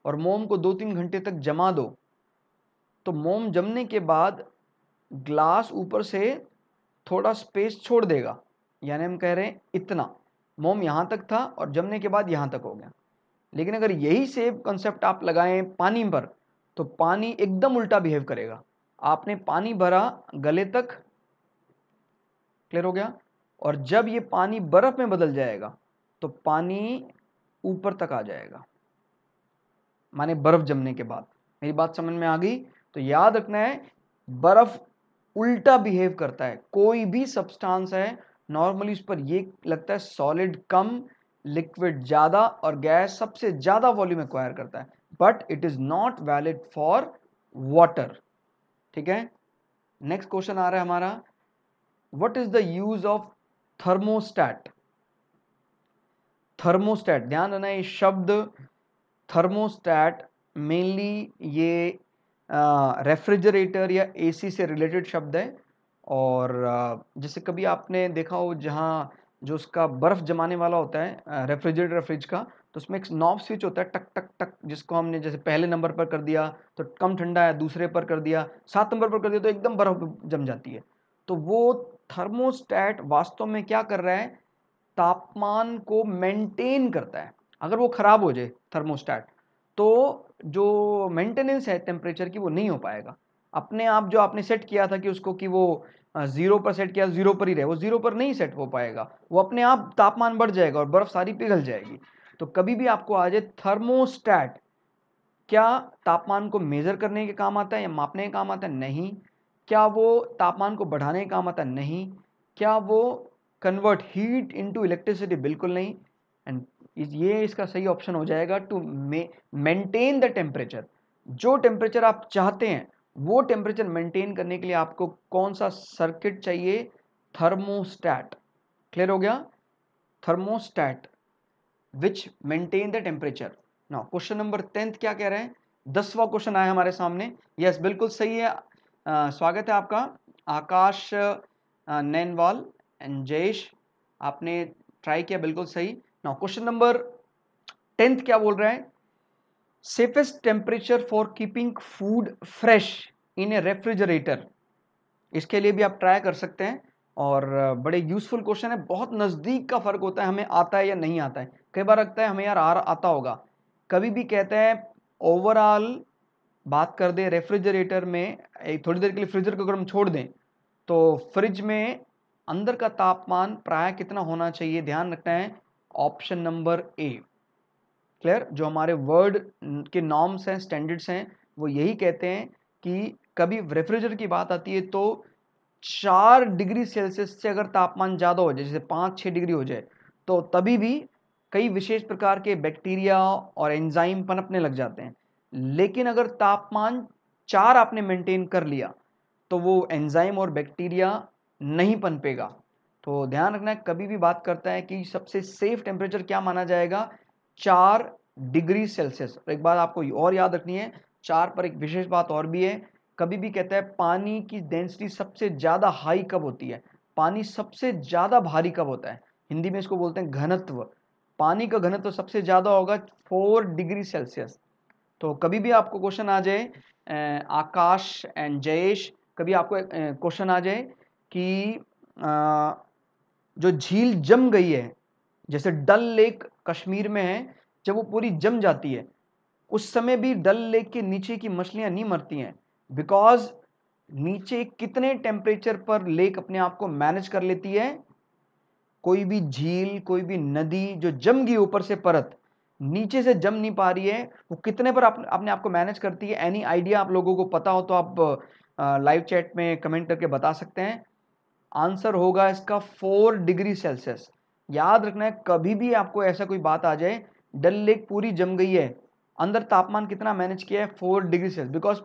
और मोम को 2-3 घंटे तक जमा दो, तो मोम जमने के बाद ग्लास ऊपर से थोड़ा स्पेस छोड़ देगा, यानी हम कह रहे हैं इतना मोम यहां तक था और जमने के बाद यहां तक हो गया। लेकिन अगर यही सेम कंसेप्ट आप लगाएं पानी पर, तो पानी एकदम उल्टा बिहेव करेगा। आपने पानी भरा गले तक, क्लियर हो गया, और जब ये पानी बर्फ में बदल जाएगा तो पानी ऊपर तक आ जाएगा, माने बर्फ जमने के बाद। मेरी बात समझ में आ गई? तो याद रखना है, बर्फ उल्टा बिहेव करता है। कोई भी सब्सटेंस है, नॉर्मली उस पर ये लगता है सॉलिड कम, लिक्विड ज्यादा और गैस सबसे ज्यादा वॉल्यूम एक्वायर करता है, but it is not valid for water. ठीक है, नेक्स्ट क्वेश्चन आ रहा है हमारा, what is the use of thermostat? Thermostat, ध्यान देना, ये शब्द थर्मोस्टैट मेनली ये रेफ्रिजरेटर या एसी से रिलेटेड शब्द है। और जैसे कभी आपने देखा हो जहाँ जो उसका बर्फ जमाने वाला होता है रेफ्रिजरेटर फ्रिज का, तो उसमें एक नॉब स्विच होता है, टक टक टक, जिसको हमने जैसे पहले नंबर पर कर दिया तो कम ठंडा है, दूसरे पर कर दिया, 7 नंबर पर कर दिया तो एकदम बर्फ जम जाती है। तो वो थर्मोस्टैट वास्तव में क्या कर रहा है? तापमान को मेंटेन करता है। अगर वो खराब हो जाए थर्मोस्टैट, तो जो मेंटेनेंस है टेम्परेचर की वो नहीं हो पाएगा। अपने आप जो आपने सेट किया था कि उसको कि वो 0 पर सेट किया, 0 पर ही रहे, वो 0 पर नहीं सेट हो पाएगा, वो अपने आप तापमान बढ़ जाएगा और बर्फ सारी पिघल जाएगी। तो कभी भी आपको आ जाए थर्मोस्टैट, क्या तापमान को मेजर करने के काम आता है या मापने के काम आता है? नहीं। क्या वो तापमान को बढ़ाने के काम आता है? नहीं। क्या वो कन्वर्ट हीट इनटू इलेक्ट्रिसिटी? बिल्कुल नहीं। एंड ये इसका सही ऑप्शन हो जाएगा, टू मेंटेन द टेम्परेचर। जो टेम्परेचर आप चाहते हैं वो टेम्परेचर मेंटेन करने के लिए आपको कौन सा सर्किट चाहिए? थर्मोस्टैट। क्लियर हो गया? Thermostat which maintain the temperature. Now question number 10 क्या कह रहे हैं? 10वां क्वेश्चन आया हमारे सामने। यस, बिल्कुल सही है। स्वागत है आपका आकाश नैनवाल एंड जयेश, आपने ट्राई किया, बिल्कुल सही। नाउ क्वेश्चन नंबर 10 क्या बोल रहा है? Safest temperature for keeping food fresh in A refrigerator. इसके लिए भी आप ट्राई कर सकते हैं, और बड़े यूजफुल क्वेश्चन है। बहुत नज़दीक का फर्क होता है, हमें आता है या नहीं आता है। कई बार लगता है हमें यार आता होगा, कभी भी कहते हैं ओवरऑल बात कर दे रेफ्रिजरेटर में, एक थोड़ी देर के लिए फ्रीजर को अगर हम छोड़ दें तो फ्रिज में अंदर का तापमान प्राय कितना होना चाहिए? ध्यान रखना है, ऑप्शन नंबर ए। क्लियर? जो हमारे वर्ड के नॉर्म्स हैं, स्टैंडर्ड्स हैं, वो यही कहते हैं कि कभी रेफ्रिजरेटर की बात आती है तो 4 डिग्री सेल्सियस से अगर तापमान ज़्यादा हो जाए, जैसे 5-6 डिग्री हो जाए, तो तभी भी कई विशेष प्रकार के बैक्टीरिया और एंजाइम पनपने लग जाते हैं। लेकिन अगर तापमान 4 आपने मेंटेन कर लिया तो वो एंजाइम और बैक्टीरिया नहीं पनपेगा। तो ध्यान रखना है, कभी भी बात करता है कि सबसे सेफ टेम्परेचर क्या माना जाएगा, 4 डिग्री सेल्सियस। एक बात आपको और याद रखनी है, 4 पर एक विशेष बात और भी है, कभी भी कहता है पानी की डेंसिटी सबसे ज़्यादा हाई कब होती है, पानी सबसे ज़्यादा भारी कब होता है, हिंदी में इसको बोलते हैं घनत्व। पानी का घनत्व सबसे ज़्यादा होगा 4 डिग्री सेल्सियस। तो कभी भी आपको क्वेश्चन आ जाए, आकाश एंड जयेश, कभी आपको क्वेश्चन आ जाए कि जो झील जम गई है, जैसे डल लेक कश्मीर में है, जब वो पूरी जम जाती है उस समय भी डल लेक के नीचे की मछलियां नहीं मरती हैं, बिकॉज नीचे कितने टेम्परेचर पर लेक अपने आप को मैनेज कर लेती है। कोई भी झील, कोई भी नदी जो जम गई ऊपर से परत, नीचे से जम नहीं पा रही है, वो कितने पर अपने आप को मैनेज करती है। एनी आइडिया आप लोगों को पता हो तो आप लाइव चैट में कमेंट करके बता सकते हैं। आंसर होगा इसका 4 डिग्री सेल्सियस। याद रखना है, कभी भी आपको ऐसा कोई बात आ जाए डल लेक पूरी जम गई है, अंदर तापमान कितना मैनेज किया है, 4 डिग्री सेल्सियस, बिकॉज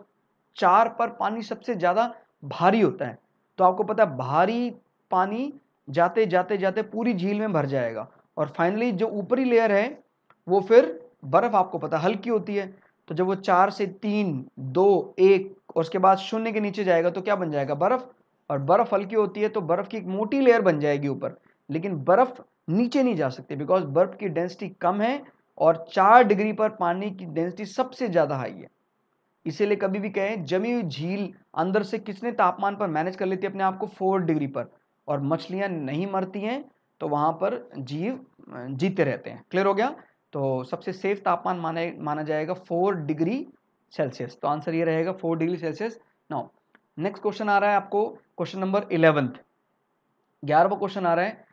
4 पर पानी सबसे ज्यादा भारी होता है। तो आपको पता है भारी पानी जाते जाते जाते पूरी झील में भर जाएगा, और फाइनली जो ऊपरी लेयर है वो फिर बर्फ, आपको पता हल्की होती है। तो जब वो 4 से 3 2 1 और उसके बाद 0 के नीचे जाएगा तो क्या बन जाएगा, बर्फ। और बर्फ हल्की होती है तो बर्फ की एक मोटी लेयर बन जाएगी ऊपर, लेकिन बर्फ नीचे नहीं जा सकती बिकॉज बर्फ की डेंसिटी कम है और 4 डिग्री पर पानी की डेंसिटी सबसे ज्यादा हाई है। इसीलिए कभी भी कहें जमी हुई झील अंदर से कितने तापमान पर मैनेज कर लेती है अपने आप को, 4 डिग्री पर, और मछलियां नहीं मरती हैं, तो वहां पर जीव जीते रहते हैं। क्लियर हो गया। तो सबसे सेफ तापमान माना जाएगा 4 डिग्री सेल्सियस। तो आंसर ये रहेगा 4 degree Celsius. Now next question आ रहा है आपको, क्वेश्चन नंबर 11th, 11वां क्वेश्चन आ रहा है,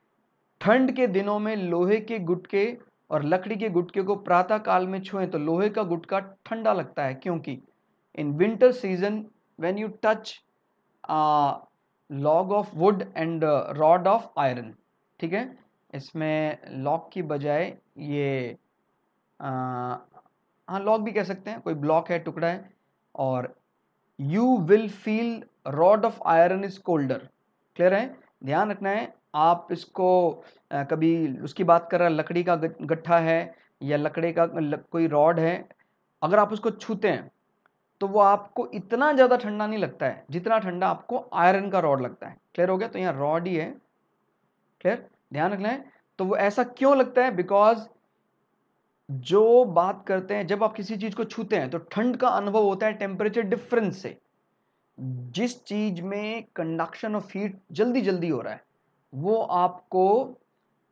ठंड के दिनों में लोहे के गुटके और लकड़ी के गुटके को प्रातः काल में छुएं तो लोहे का गुटका ठंडा लगता है, क्योंकि in winter season when you touch log of would and rod of iron. ठीक है, इसमें लॉग की बजाय ये हाँ लॉग भी कह सकते हैं, कोई ब्लॉक है, टुकड़ा है, और you will feel rod of iron is colder. Clear है, ध्यान रखना है। आप इसको कभी उसकी बात कर रहा है, लकड़ी का गट्ठा है या लकड़ी का कोई रॉड है, अगर आप उसको छूते हैं तो वो आपको इतना ज्यादा ठंडा नहीं लगता है जितना ठंडा आपको आयरन का रॉड लगता है। क्लियर हो गया, तो यहाँ रॉड ही है। क्लियर, ध्यान रखना है। तो वो ऐसा क्यों लगता है, बिकॉज जो बात करते हैं, जब आप किसी चीज को छूते हैं तो ठंड का अनुभव होता है टेम्परेचर डिफरेंस से। जिस चीज में कंडक्शन ऑफ हीट जल्दी जल्दी हो रहा है वो आपको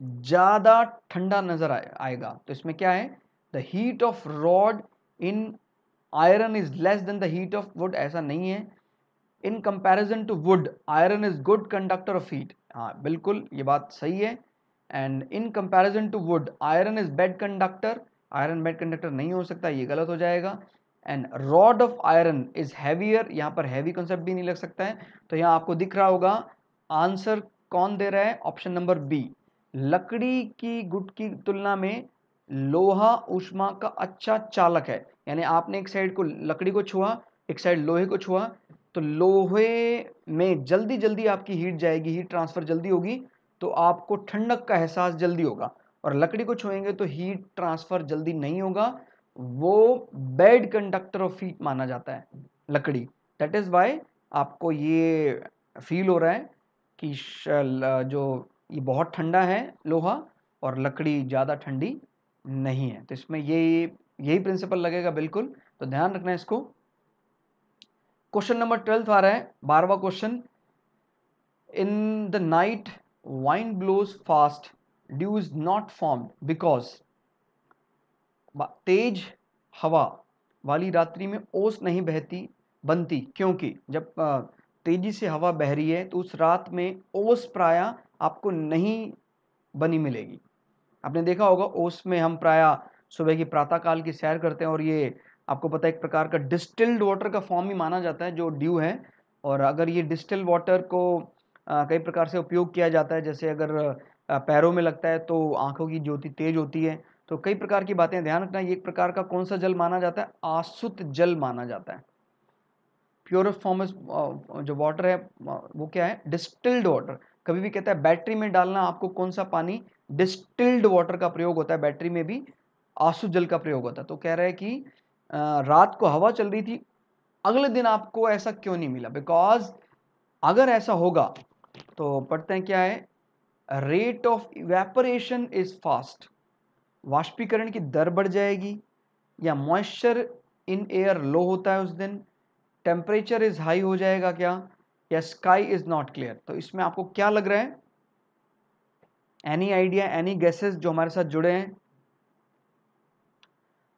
ज्यादा ठंडा नजर आएगा। तो इसमें क्या है, the heat of rod in iron is less than the heat of wood, ऐसा नहीं है। In comparison to wood iron is good conductor of heat, हाँ बिल्कुल ये बात सही है। And in comparison to wood iron is bad conductor, iron bad conductor नहीं हो सकता, ये गलत हो जाएगा। And rod of iron is heavier, यहाँ पर हैवी कंसेप्ट भी नहीं लग सकता है। तो यहाँ आपको दिख रहा होगा आंसर कौन दे रहा है, ऑप्शन नंबर बी। लकड़ी की गुट की तुलना में लोहा ऊष्मा का अच्छा चालक है। यानी आपने एक साइड को लकड़ी को छुआ, एक साइड लोहे को छुआ, तो लोहे में जल्दी जल्दी आपकी हीट जाएगी, हीट ट्रांसफर जल्दी होगी, तो आपको ठंडक का एहसास जल्दी होगा। और लकड़ी को छुएंगे तो हीट ट्रांसफर जल्दी नहीं होगा, वो बैड कंडक्टर ऑफ हीट माना जाता है लकड़ी। दैट इज वाई आपको ये फील हो रहा है कि जो ये बहुत ठंडा है लोहा, और लकड़ी ज़्यादा ठंडी नहीं है। तो इसमें यही प्रिंसिपल लगेगा बिल्कुल, तो ध्यान रखना है इसको। क्वेश्चन नंबर 12 आ रहा है, 12वां question, in the night wind blows fast dew is not formed because, तेज हवा वाली रात्रि में ओस नहीं बनती, क्योंकि जब तेजी से हवा बह रही है तो उस रात में ओस प्राय आपको नहीं बनी मिलेगी। आपने देखा होगा ओस में हम प्राय सुबह की प्रातःकाल की सैर करते हैं, और ये आपको पता है एक प्रकार का डिस्टिल्ड वाटर का फॉर्म ही माना जाता है जो ड्यू है। और अगर ये डिस्टिल्ड वाटर को कई प्रकार से उपयोग किया जाता है, जैसे अगर पैरों में लगता है तो आंखों की ज्योति तेज होती है, तो कई प्रकार की बातें ध्यान रखना। ये एक प्रकार का कौन सा जल माना जाता है, आसुत जल माना जाता है। प्योरेस्ट फॉर्म जो वाटर है वो क्या है, डिस्टिल्ड वाटर। कभी भी कहता है बैटरी में डालना आपको कौन सा पानी, डिस्टिल्ड वाटर का प्रयोग होता है, बैटरी में भी आंसू जल का प्रयोग होता है। तो कह रहा है कि रात को हवा चल रही थी, अगले दिन आपको ऐसा क्यों नहीं मिला, बिकॉज अगर ऐसा होगा तो पढ़ते हैं क्या है, rate of evaporation is fast, वाष्पीकरण की दर बढ़ जाएगी, या मॉइस्चर इन एयर लो होता है उस दिन, टेम्परेचर इज हाई हो जाएगा क्या, या स्काई इज नॉट क्लियर। तो इसमें आपको क्या लग रहा है, एनी आइडिया, एनी गेसेस जो हमारे साथ जुड़े हैं?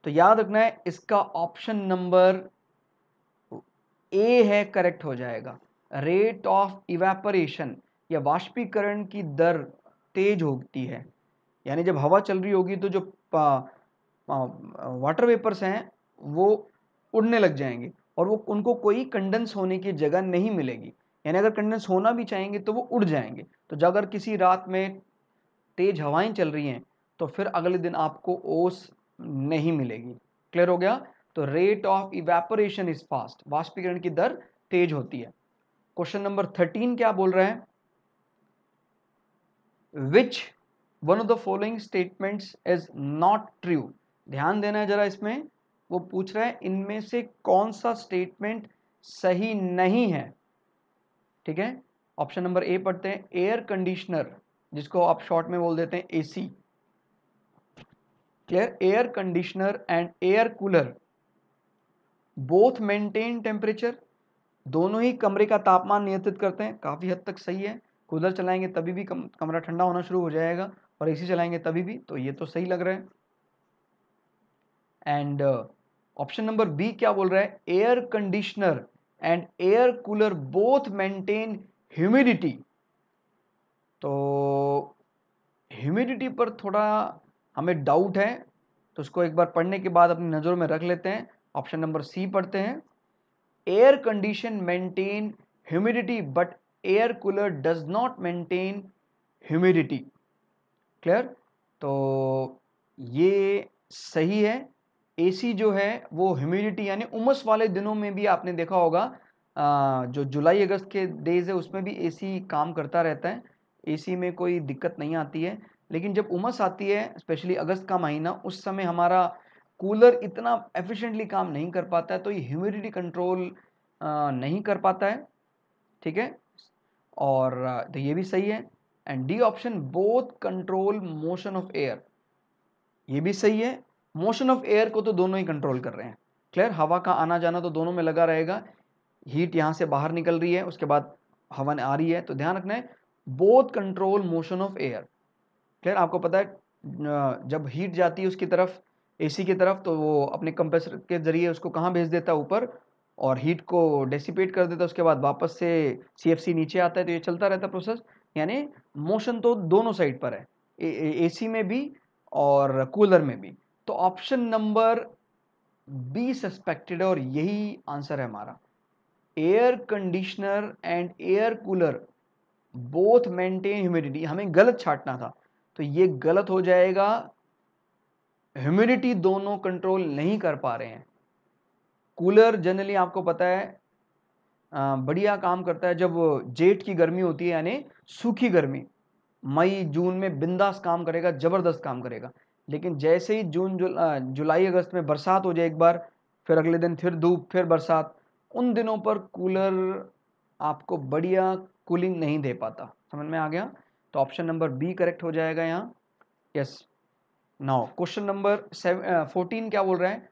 तो याद रखना है इसका ऑप्शन नंबर ए है, करेक्ट हो जाएगा। रेट ऑफ इवेपोरेशन या वाष्पीकरण की दर तेज होती है, यानी जब हवा चल रही होगी तो जो वाटर वेपर्स हैं वो उड़ने लग जाएंगे और वो उनको कोई कंडेंस होने की जगह नहीं मिलेगी, यानी अगर कंडेंस होना भी चाहेंगे तो वो उड़ जाएंगे। तो जब अगर किसी रात में तेज हवाएं चल रही हैं तो फिर अगले दिन आपको ओस नहीं मिलेगी। क्लियर हो गया? तो rate of evaporation is fast, वाष्पीकरण की दर तेज होती है। क्वेश्चन नंबर 13 क्या बोल रहे हैं, which one of the following statements is not true. ध्यान देना है जरा इसमें, वो पूछ रहा है इनमें से कौन सा स्टेटमेंट सही नहीं है। ठीक है, ऑप्शन नंबर ए पढ़ते हैं, एयर कंडीशनर, जिसको आप शॉर्ट में बोल देते हैं AC. Clear? Air conditioner and air cooler both maintain temperature, दोनों ही कमरे का तापमान नियंत्रित करते हैं। काफी हद तक सही है, कूलर चलाएंगे तभी भी कमरा ठंडा होना शुरू हो जाएगा और एसी चलाएंगे तभी भी, तो ये तो सही लग रहा है। एंड ऑप्शन नंबर बी क्या बोल रहा है, air conditioner and air cooler both maintain humidity. तो ह्यूमिडिटी पर थोड़ा हमें डाउट है, तो उसको एक बार पढ़ने के बाद अपनी नज़रों में रख लेते हैं। ऑप्शन नंबर सी पढ़ते हैं, air condition maintain humidity but air cooler does not maintain humidity. Clear? तो ये सही है, एसी जो है वो ह्यूमिडिटी यानी उमस वाले दिनों में भी आपने देखा होगा, जो जुलाई अगस्त के डेज है उसमें भी एसी काम करता रहता है, एसी में कोई दिक्कत नहीं आती है। लेकिन जब उमस आती है स्पेशली अगस्त का महीना, उस समय हमारा कूलर इतना एफिशिएंटली काम नहीं कर पाता है, तो ये ह्यूमिडिटी कंट्रोल नहीं कर पाता है। ठीक है, और तो ये भी सही है। And D option, both control motion of air, ये भी सही है। मोशन ऑफ एयर को तो दोनों ही कंट्रोल कर रहे हैं। क्लियर? हवा का आना जाना तो दोनों में लगा रहेगा, हीट यहाँ से बाहर निकल रही है, उसके बाद हवा आ रही है, तो ध्यान रखना है both control motion of air. Clear? आपको पता है जब हीट जाती है उसकी तरफ, एसी की तरफ, तो वो अपने कंप्रेसर के जरिए उसको कहाँ भेज देता है, ऊपर, और हीट को डेसिपेट कर देता है, उसके बाद वापस से सीएफसी नीचे आता है, तो ये चलता रहता है प्रोसेस। यानी मोशन तो दोनों साइड पर है, एसी में भी और कूलर में भी। तो ऑप्शन नंबर बी सस्पेक्टेड है और यही आंसर है हमारा, air conditioner and air cooler both maintain humidity. हमें गलत छांटना था, तो ये गलत हो जाएगा, ह्यूमिडिटी दोनों कंट्रोल नहीं कर पा रहे हैं। कूलर जनरली आपको पता है बढ़िया काम करता है जब जेठ की गर्मी होती है, यानी सूखी गर्मी, मई जून में बिंदास काम करेगा, जबरदस्त काम करेगा। लेकिन जैसे ही जुलाई अगस्त में बरसात हो जाए एक बार, फिर अगले दिन फिर धूप, फिर बरसात, उन दिनों पर कूलर आपको बढ़िया कूलिंग नहीं दे पाता। समझ में आ गया? तो ऑप्शन नंबर बी करेक्ट हो जाएगा यहाँ। यस। नाउ क्वेश्चन नंबर 14 क्या बोल रहा है,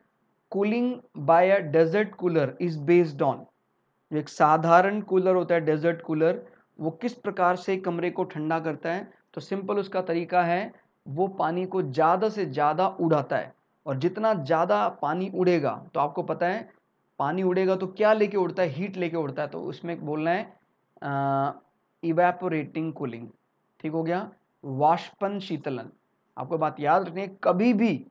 cooling by a desert cooler is based on. जो एक साधारण कूलर होता है डेजर्ट कूलर, वो किस प्रकार से कमरे को ठंडा करता है? तो सिंपल उसका तरीका है, वो पानी को ज़्यादा से ज़्यादा उड़ाता है, और जितना ज़्यादा पानी उड़ेगा, तो आपको पता है पानी उड़ेगा तो क्या लेके उड़ता है, हीट लेके उड़ता है, तो उसमें बोलना है इवेपोरेटिंग कूलिंग। ठीक हो गया? वाष्पन शीतलन। आपको बात याद रखनी है, कभी भी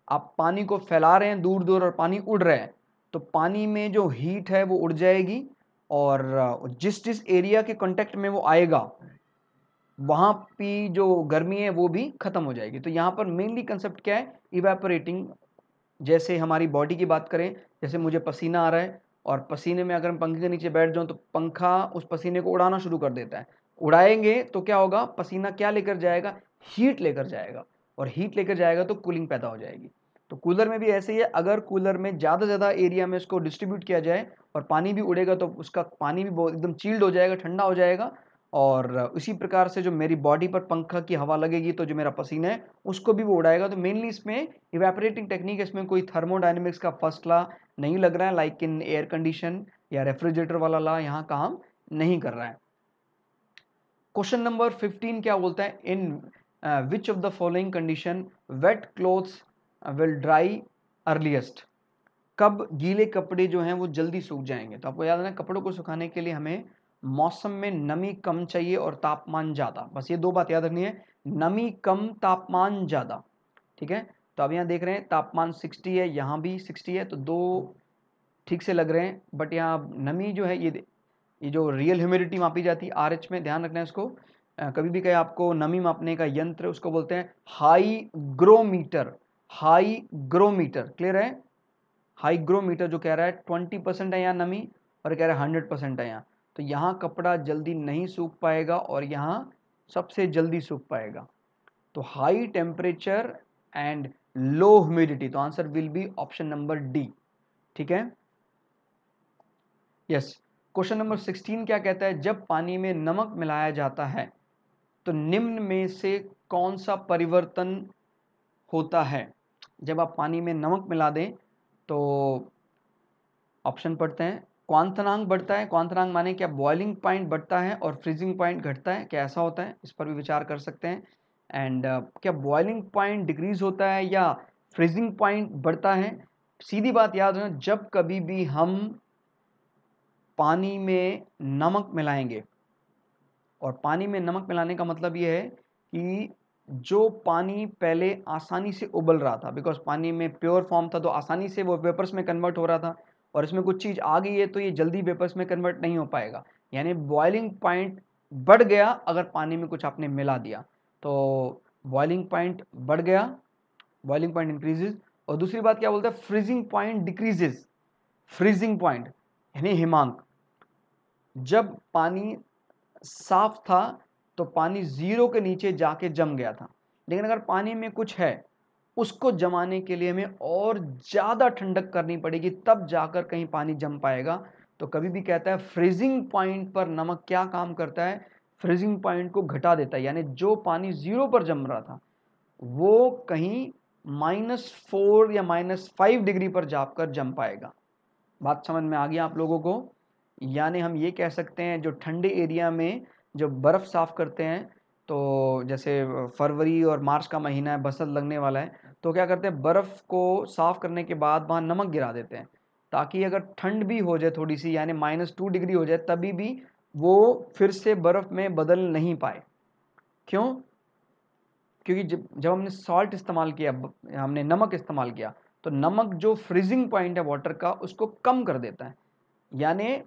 आप पानी को फैला रहे हैं दूर दूर और पानी उड़ रहा है, तो पानी में जो हीट है वो उड़ जाएगी, और जिस जिस एरिया के कांटेक्ट में वो आएगा वहाँ की जो गर्मी है वो भी खत्म हो जाएगी। तो यहाँ पर मेनली कंसेप्ट क्या है, इवेपोरेटिंग। जैसे हमारी बॉडी की बात करें, जैसे मुझे पसीना आ रहा है, और पसीने में अगर हम पंखे के नीचे बैठ जाऊं तो पंखा उस पसीने को उड़ाना शुरू कर देता है। उड़ाएंगे तो क्या होगा, पसीना क्या लेकर जाएगा, हीट लेकर जाएगा, और हीट लेकर जाएगा तो कूलिंग पैदा हो जाएगी। तो कूलर में भी ऐसे ही है, अगर कूलर में ज़्यादा एरिया में इसको डिस्ट्रीब्यूट किया जाए और पानी भी उड़ेगा तो उसका पानी भी बहुत एकदम चिल्ड हो जाएगा, ठंडा हो जाएगा। और उसी प्रकार से जो मेरी बॉडी पर पंखा की हवा लगेगी तो जो मेरा पसीना है उसको भी वो उड़ाएगा। तो मेनली इसमें इवेपोरेटिंग टेक्निक, इसमें कोई थर्मोडायनेमिक्स का फर्स्ट लॉ नहीं लग रहा है, लाइक इन एयर कंडीशन या रेफ्रिजरेटर वाला लॉ यहाँ काम नहीं कर रहा है। क्वेश्चन नंबर 15 क्या बोलता है, in which of the following condition wet clothes will dry earliest. कब गीले कपड़े जो हैं वो जल्दी सूख जाएंगे। तो आपको याद है ना, कपड़ों को सुखाने के लिए हमें मौसम में नमी कम चाहिए और तापमान ज़्यादा, बस ये दो बात याद रखनी है, नमी कम तापमान ज़्यादा। ठीक है, तो अब यहाँ देख रहे हैं तापमान 60 है, यहाँ भी 60 है, तो दो ठीक से लग रहे हैं। बट यहाँ नमी जो है ये जो रियल ह्यूमिडिटी मापी जाती है RH में, ध्यान रखना है इसको। कभी भी कहे आपको नमी मापने का यंत्र, उसको बोलते हैं हाईग्रोमीटर। हाईग्रोमीटर क्लियर है। हाईग्रोमीटर जो कह रहा है 20% है यहाँ नमी, और कह रहा है 100% है यहाँ, तो यहाँ कपड़ा जल्दी नहीं सूख पाएगा और यहाँ सबसे जल्दी सूख पाएगा। तो high temperature and low humidity, तो answer will be option number D. ठीक है, यस। क्वेश्चन नंबर 16 क्या कहता है, जब पानी में नमक मिलाया जाता है तो निम्न में से कौन सा परिवर्तन होता है। जब आप पानी में नमक मिला दें तो ऑप्शन पढ़ते हैं, क्वांतनांक बढ़ता है, क्वांतनांक माने क्या, बॉइलिंग पॉइंट बढ़ता है और फ्रीजिंग पॉइंट घटता है, क्या ऐसा होता है, इस पर भी विचार कर सकते हैं। एंड क्या बॉइलिंग पॉइंट डिक्रीज होता है या फ्रीजिंग पॉइंट बढ़ता है। सीधी बात याद रखना, जब कभी भी हम पानी में नमक मिलाएंगे, और पानी में नमक मिलाने का मतलब ये है कि जो पानी पहले आसानी से उबल रहा था, बिकॉज पानी में प्योर फॉर्म था तो आसानी से वो वेपर्स में कन्वर्ट हो रहा था, और इसमें कुछ चीज़ आ गई है तो ये जल्दी वेपर्स में कन्वर्ट नहीं हो पाएगा, यानी बॉइलिंग पॉइंट बढ़ गया अगर पानी में कुछ आपने मिला दिया, तो बॉइलिंग पॉइंट बढ़ गया, बॉइलिंग पॉइंट इंक्रीजेज। और दूसरी बात क्या बोलता है, freezing point decreases. Freezing point यानी हिमांक, जब पानी साफ था तो पानी जीरो के नीचे जाके जम गया था, लेकिन अगर पानी में कुछ है उसको जमाने के लिए हमें और ज़्यादा ठंडक करनी पड़ेगी, तब जाकर कहीं पानी जम पाएगा। तो कभी भी कहता है फ्रीजिंग पॉइंट पर नमक क्या काम करता है, फ्रीजिंग पॉइंट को घटा देता है, यानी जो पानी जीरो पर जम रहा था वो कहीं -4 या -5 डिग्री पर जाकर जम पाएगा। बात समझ में आ गया आप लोगों को। यानी हम ये कह सकते हैं, जो ठंडे एरिया में जो बर्फ़ साफ़ करते हैं, तो जैसे फरवरी और मार्च का महीना है, बसंत लगने वाला है, तो क्या करते हैं, बर्फ़ को साफ़ करने के बाद वहाँ नमक गिरा देते हैं, ताकि अगर ठंड भी हो जाए थोड़ी सी, यानी -2 डिग्री हो जाए, तभी भी वो फिर से बर्फ़ में बदल नहीं पाए। क्यों? क्योंकि जब हमने सॉल्ट इस्तेमाल किया, हमने नमक इस्तेमाल किया, तो नमक जो फ्रीजिंग पॉइंट है वाटर का उसको कम कर देता है, यानी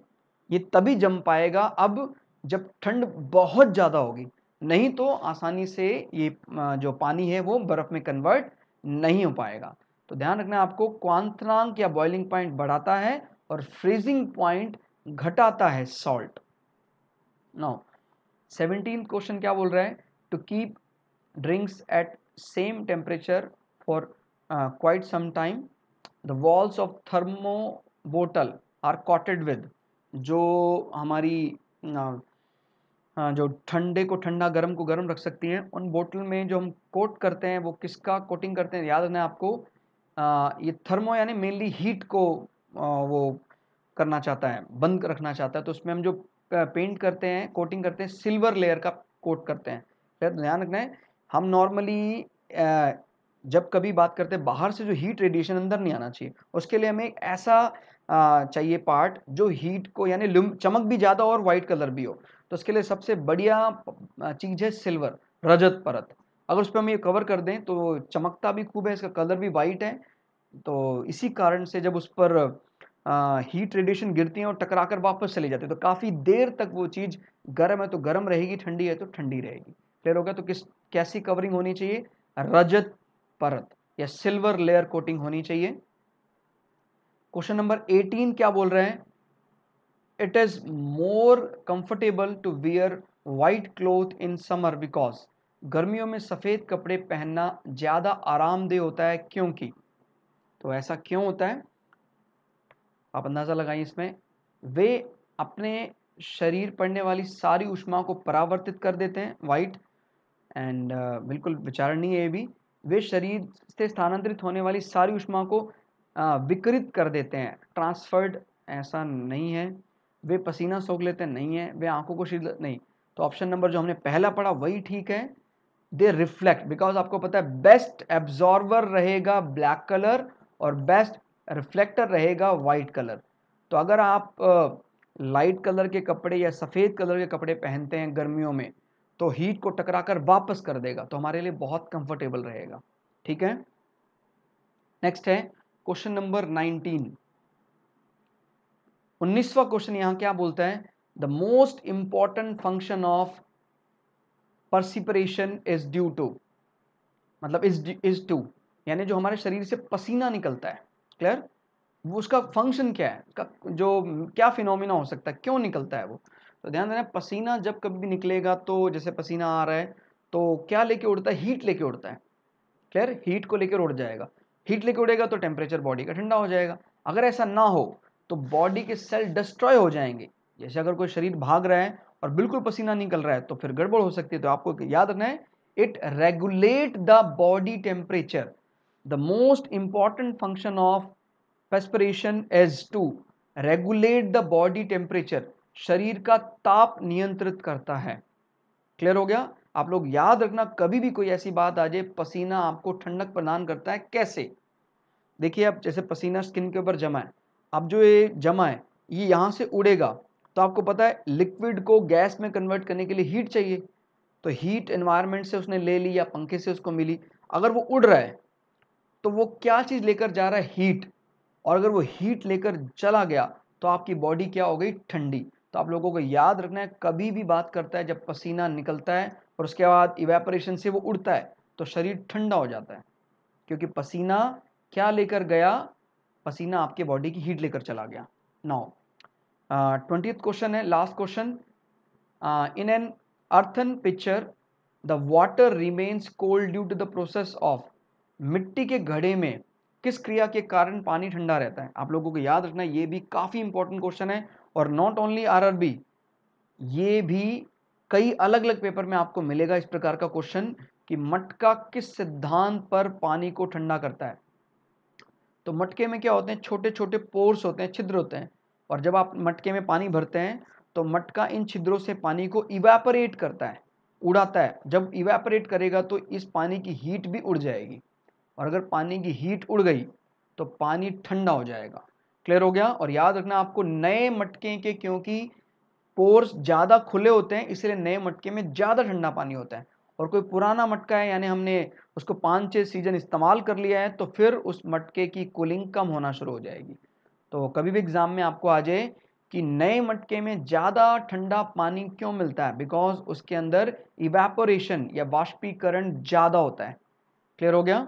ये तभी जम पाएगा अब जब ठंड बहुत ज़्यादा होगी, नहीं तो आसानी से ये जो पानी है वो बर्फ़ में कन्वर्ट नहीं हो पाएगा। तो ध्यान रखना आपको, क्वांतनांक या बॉइलिंग पॉइंट बढ़ाता है और फ्रीजिंग पॉइंट घटाता है सॉल्ट। नाउ 17th क्वेश्चन क्या बोल रहा है, to keep drinks at same temperature for quite some time the walls of thermo bottle are coated with. जो हमारी जो ठंडे को ठंडा, गर्म को गर्म रख सकती हैं, उन बोतल में जो हम कोट करते हैं वो किसका कोटिंग करते हैं, याद रखना है आपको। ये थर्मो यानी मेनली हीट को वो करना चाहता है, बंद रखना चाहता है, तो उसमें हम जो पेंट करते हैं, कोटिंग करते हैं, सिल्वर लेयर का कोट करते हैं। फिर ध्यान रखना है, हम नॉर्मली जब कभी बात करते हैं, बाहर से जो हीट रेडिएशन अंदर नहीं आना चाहिए, उसके लिए हमें एक ऐसा चाहिए पार्ट जो हीट को, यानी चमक भी ज़्यादा और वाइट कलर भी हो, तो उसके लिए सबसे बढ़िया चीज़ है सिल्वर, रजत परत। अगर उस पर हम ये कवर कर दें तो चमकता भी खूब है, इसका कलर भी वाइट है, तो इसी कारण से जब उस पर हीट रेडिएशन गिरती है और टकरा कर वापस चली जाती है, तो काफ़ी देर तक वो चीज़ गर्म है तो गर्म रहेगी, ठंडी है तो ठंडी रहेगी। क्लियर होगा। तो कैसी कवरिंग होनी चाहिए, रजत परत या सिल्वर लेयर कोटिंग होनी चाहिए। क्वेश्चन नंबर 18 क्या बोल रहे हैं? It is more comfortable to wear white cloth in summer because, गर्मियों में सफेद कपड़े पहनना ज्यादा आरामदेह होता है क्योंकि। तो ऐसा क्यों होता है आप अंदाजा लगाइए इसमें। वे अपने शरीर पड़ने वाली सारी ऊष्मा को परावर्तित कर देते हैं, वाइट, एंड बिल्कुल विचारणीय है ये भी। वे शरीर से स्थानांतरित होने वाली सारी ऊष्मा को विकृत कर देते हैं, ट्रांसफर्ड ऐसा नहीं है। वे पसीना सोख लेते हैं, नहीं है। वे आंखों को शीत नहीं। तो ऑप्शन नंबर जो हमने पहला पढ़ा वही ठीक है। दे रिफ्लेक्ट, बिकॉज आपको पता है बेस्ट एब्जॉर्वर रहेगा ब्लैक कलर और बेस्ट रिफ्लेक्टर रहेगा वाइट कलर। तो अगर आप लाइट कलर के कपड़े या सफ़ेद कलर के कपड़े पहनते हैं गर्मियों में, तो हीट को टकराकर वापस कर देगा, तो हमारे लिए बहुत कंफर्टेबल रहेगा। ठीक है, नेक्स्ट है क्वेश्चन नंबर 19वां क्वेश्चन यहां क्या बोलता है? The most important function of perspiration is due to, मतलब इज टू, यानी जो हमारे शरीर से पसीना निकलता है, क्लियर, वो उसका फंक्शन क्या है, उसका जो क्या फिनोमिना हो सकता है, क्यों निकलता है वो। तो ध्यान देना, पसीना जब कभी भी निकलेगा तो जैसे पसीना आ रहा है तो क्या लेके उड़ता है? हीट लेके उड़ता है, क्लियर, हीट को लेकर उड़ जाएगा। हीट लेके उड़ेगा तो टेम्परेचर बॉडी का ठंडा हो जाएगा। अगर ऐसा ना हो तो बॉडी के सेल डिस्ट्रॉय हो जाएंगे। जैसे अगर कोई शरीर भाग रहा है और बिल्कुल पसीना निकल रहा है तो फिर गड़बड़ हो सकती है। तो आपको याद रखना है, it regulate the body temperature. The most important function of perspiration is to regulate the body temperature, शरीर का ताप नियंत्रित करता है। क्लियर हो गया? आप लोग याद रखना, कभी भी कोई ऐसी बात आ जाए, पसीना आपको ठंडक प्रदान करता है कैसे। देखिए, अब जैसे पसीना स्किन के ऊपर जमा है, अब जो ये जमा है ये यहाँ से उड़ेगा, तो आपको पता है लिक्विड को गैस में कन्वर्ट करने के लिए हीट चाहिए। तो हीट एनवायरनमेंट से उसने ले ली या पंखे से उसको मिली। अगर वो उड़ रहा है तो वो क्या चीज़ लेकर जा रहा है? हीट। और अगर वो हीट लेकर चला गया तो आपकी बॉडी क्या हो गई? ठंडी। तो आप लोगों को याद रखना है, कभी भी बात करता है जब पसीना निकलता है और उसके बाद इवेपोरेशन से वो उड़ता है तो शरीर ठंडा हो जाता है, क्योंकि पसीना क्या लेकर गया? पसीना आपके बॉडी की हीट लेकर चला गया। नाउ 20th क्वेश्चन है, last question. In an earthen pitcher the water remains cold due to the process of, मिट्टी के घड़े में किस क्रिया के कारण पानी ठंडा रहता है? आप लोगों को याद रखना, ये भी काफी इंपॉर्टेंट क्वेश्चन है। और नॉट ओनली आरआरबी, ये भी कई अलग अलग पेपर में आपको मिलेगा इस प्रकार का क्वेश्चन कि मटका किस सिद्धांत पर पानी को ठंडा करता है। तो मटके में क्या होते हैं? छोटे छोटे पोर्स होते हैं, छिद्र होते हैं। और जब आप मटके में पानी भरते हैं तो मटका इन छिद्रों से पानी को इवेपोरेट करता है, उड़ाता है। जब इवेपोरेट करेगा तो इस पानी की हीट भी उड़ जाएगी, और अगर पानी की हीट उड़ गई तो पानी ठंडा हो जाएगा। क्लियर हो गया? और याद रखना आपको, नए मटके के क्योंकि पोर्स ज़्यादा खुले होते हैं इसलिए नए मटके में ज़्यादा ठंडा पानी होता है। और कोई पुराना मटका है, यानी हमने उसको 5-6 सीजन इस्तेमाल कर लिया है, तो फिर उस मटके की कूलिंग कम होना शुरू हो जाएगी। तो कभी भी एग्जाम में आपको आ जाए कि नए मटके में ज़्यादा ठंडा पानी क्यों मिलता है, बिकॉज उसके अंदर इवेपोरेशन या बाष्पीकरण ज़्यादा होता है। क्लियर हो गया?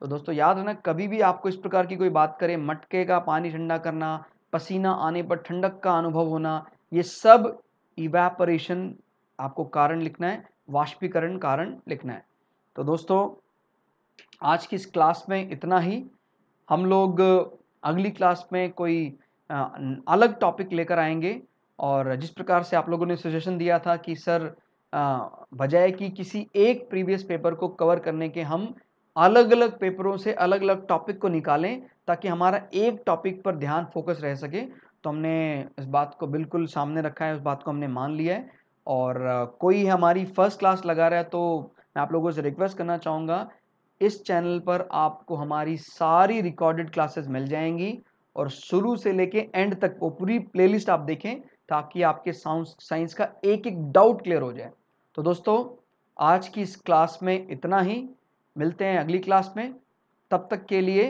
तो दोस्तों याद रखना, कभी भी आपको इस प्रकार की कोई बात करे, मटके का पानी ठंडा करना, पसीना आने पर ठंडक का अनुभव होना, ये सब इवेपोरेशन आपको कारण लिखना है, वाष्पीकरण कारण लिखना है। तो दोस्तों आज की इस क्लास में इतना ही। हम लोग अगली क्लास में कोई अलग टॉपिक लेकर आएंगे। और जिस प्रकार से आप लोगों ने सजेशन दिया था कि सर बजाय कि किसी एक प्रीवियस पेपर को कवर करने के हम अलग अलग पेपरों से अलग अलग टॉपिक को निकालें ताकि हमारा एक टॉपिक पर ध्यान फोकस रह सके, तो हमने इस बात को बिल्कुल सामने रखा है, उस बात को हमने मान लिया है। और कोई हमारी फर्स्ट क्लास लगा रहा है तो मैं आप लोगों से रिक्वेस्ट करना चाहूँगा, इस चैनल पर आपको हमारी सारी रिकॉर्डेड क्लासेस मिल जाएंगी और शुरू से लेके एंड तक वो पूरी प्लेलिस्ट आप देखें ताकि आपके साइंस का एक एक डाउट क्लियर हो जाए। तो दोस्तों आज की इस क्लास में इतना ही, मिलते हैं अगली क्लास में। तब तक के लिए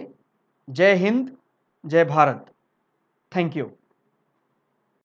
जय हिंद, जय भारत, थैंक यू।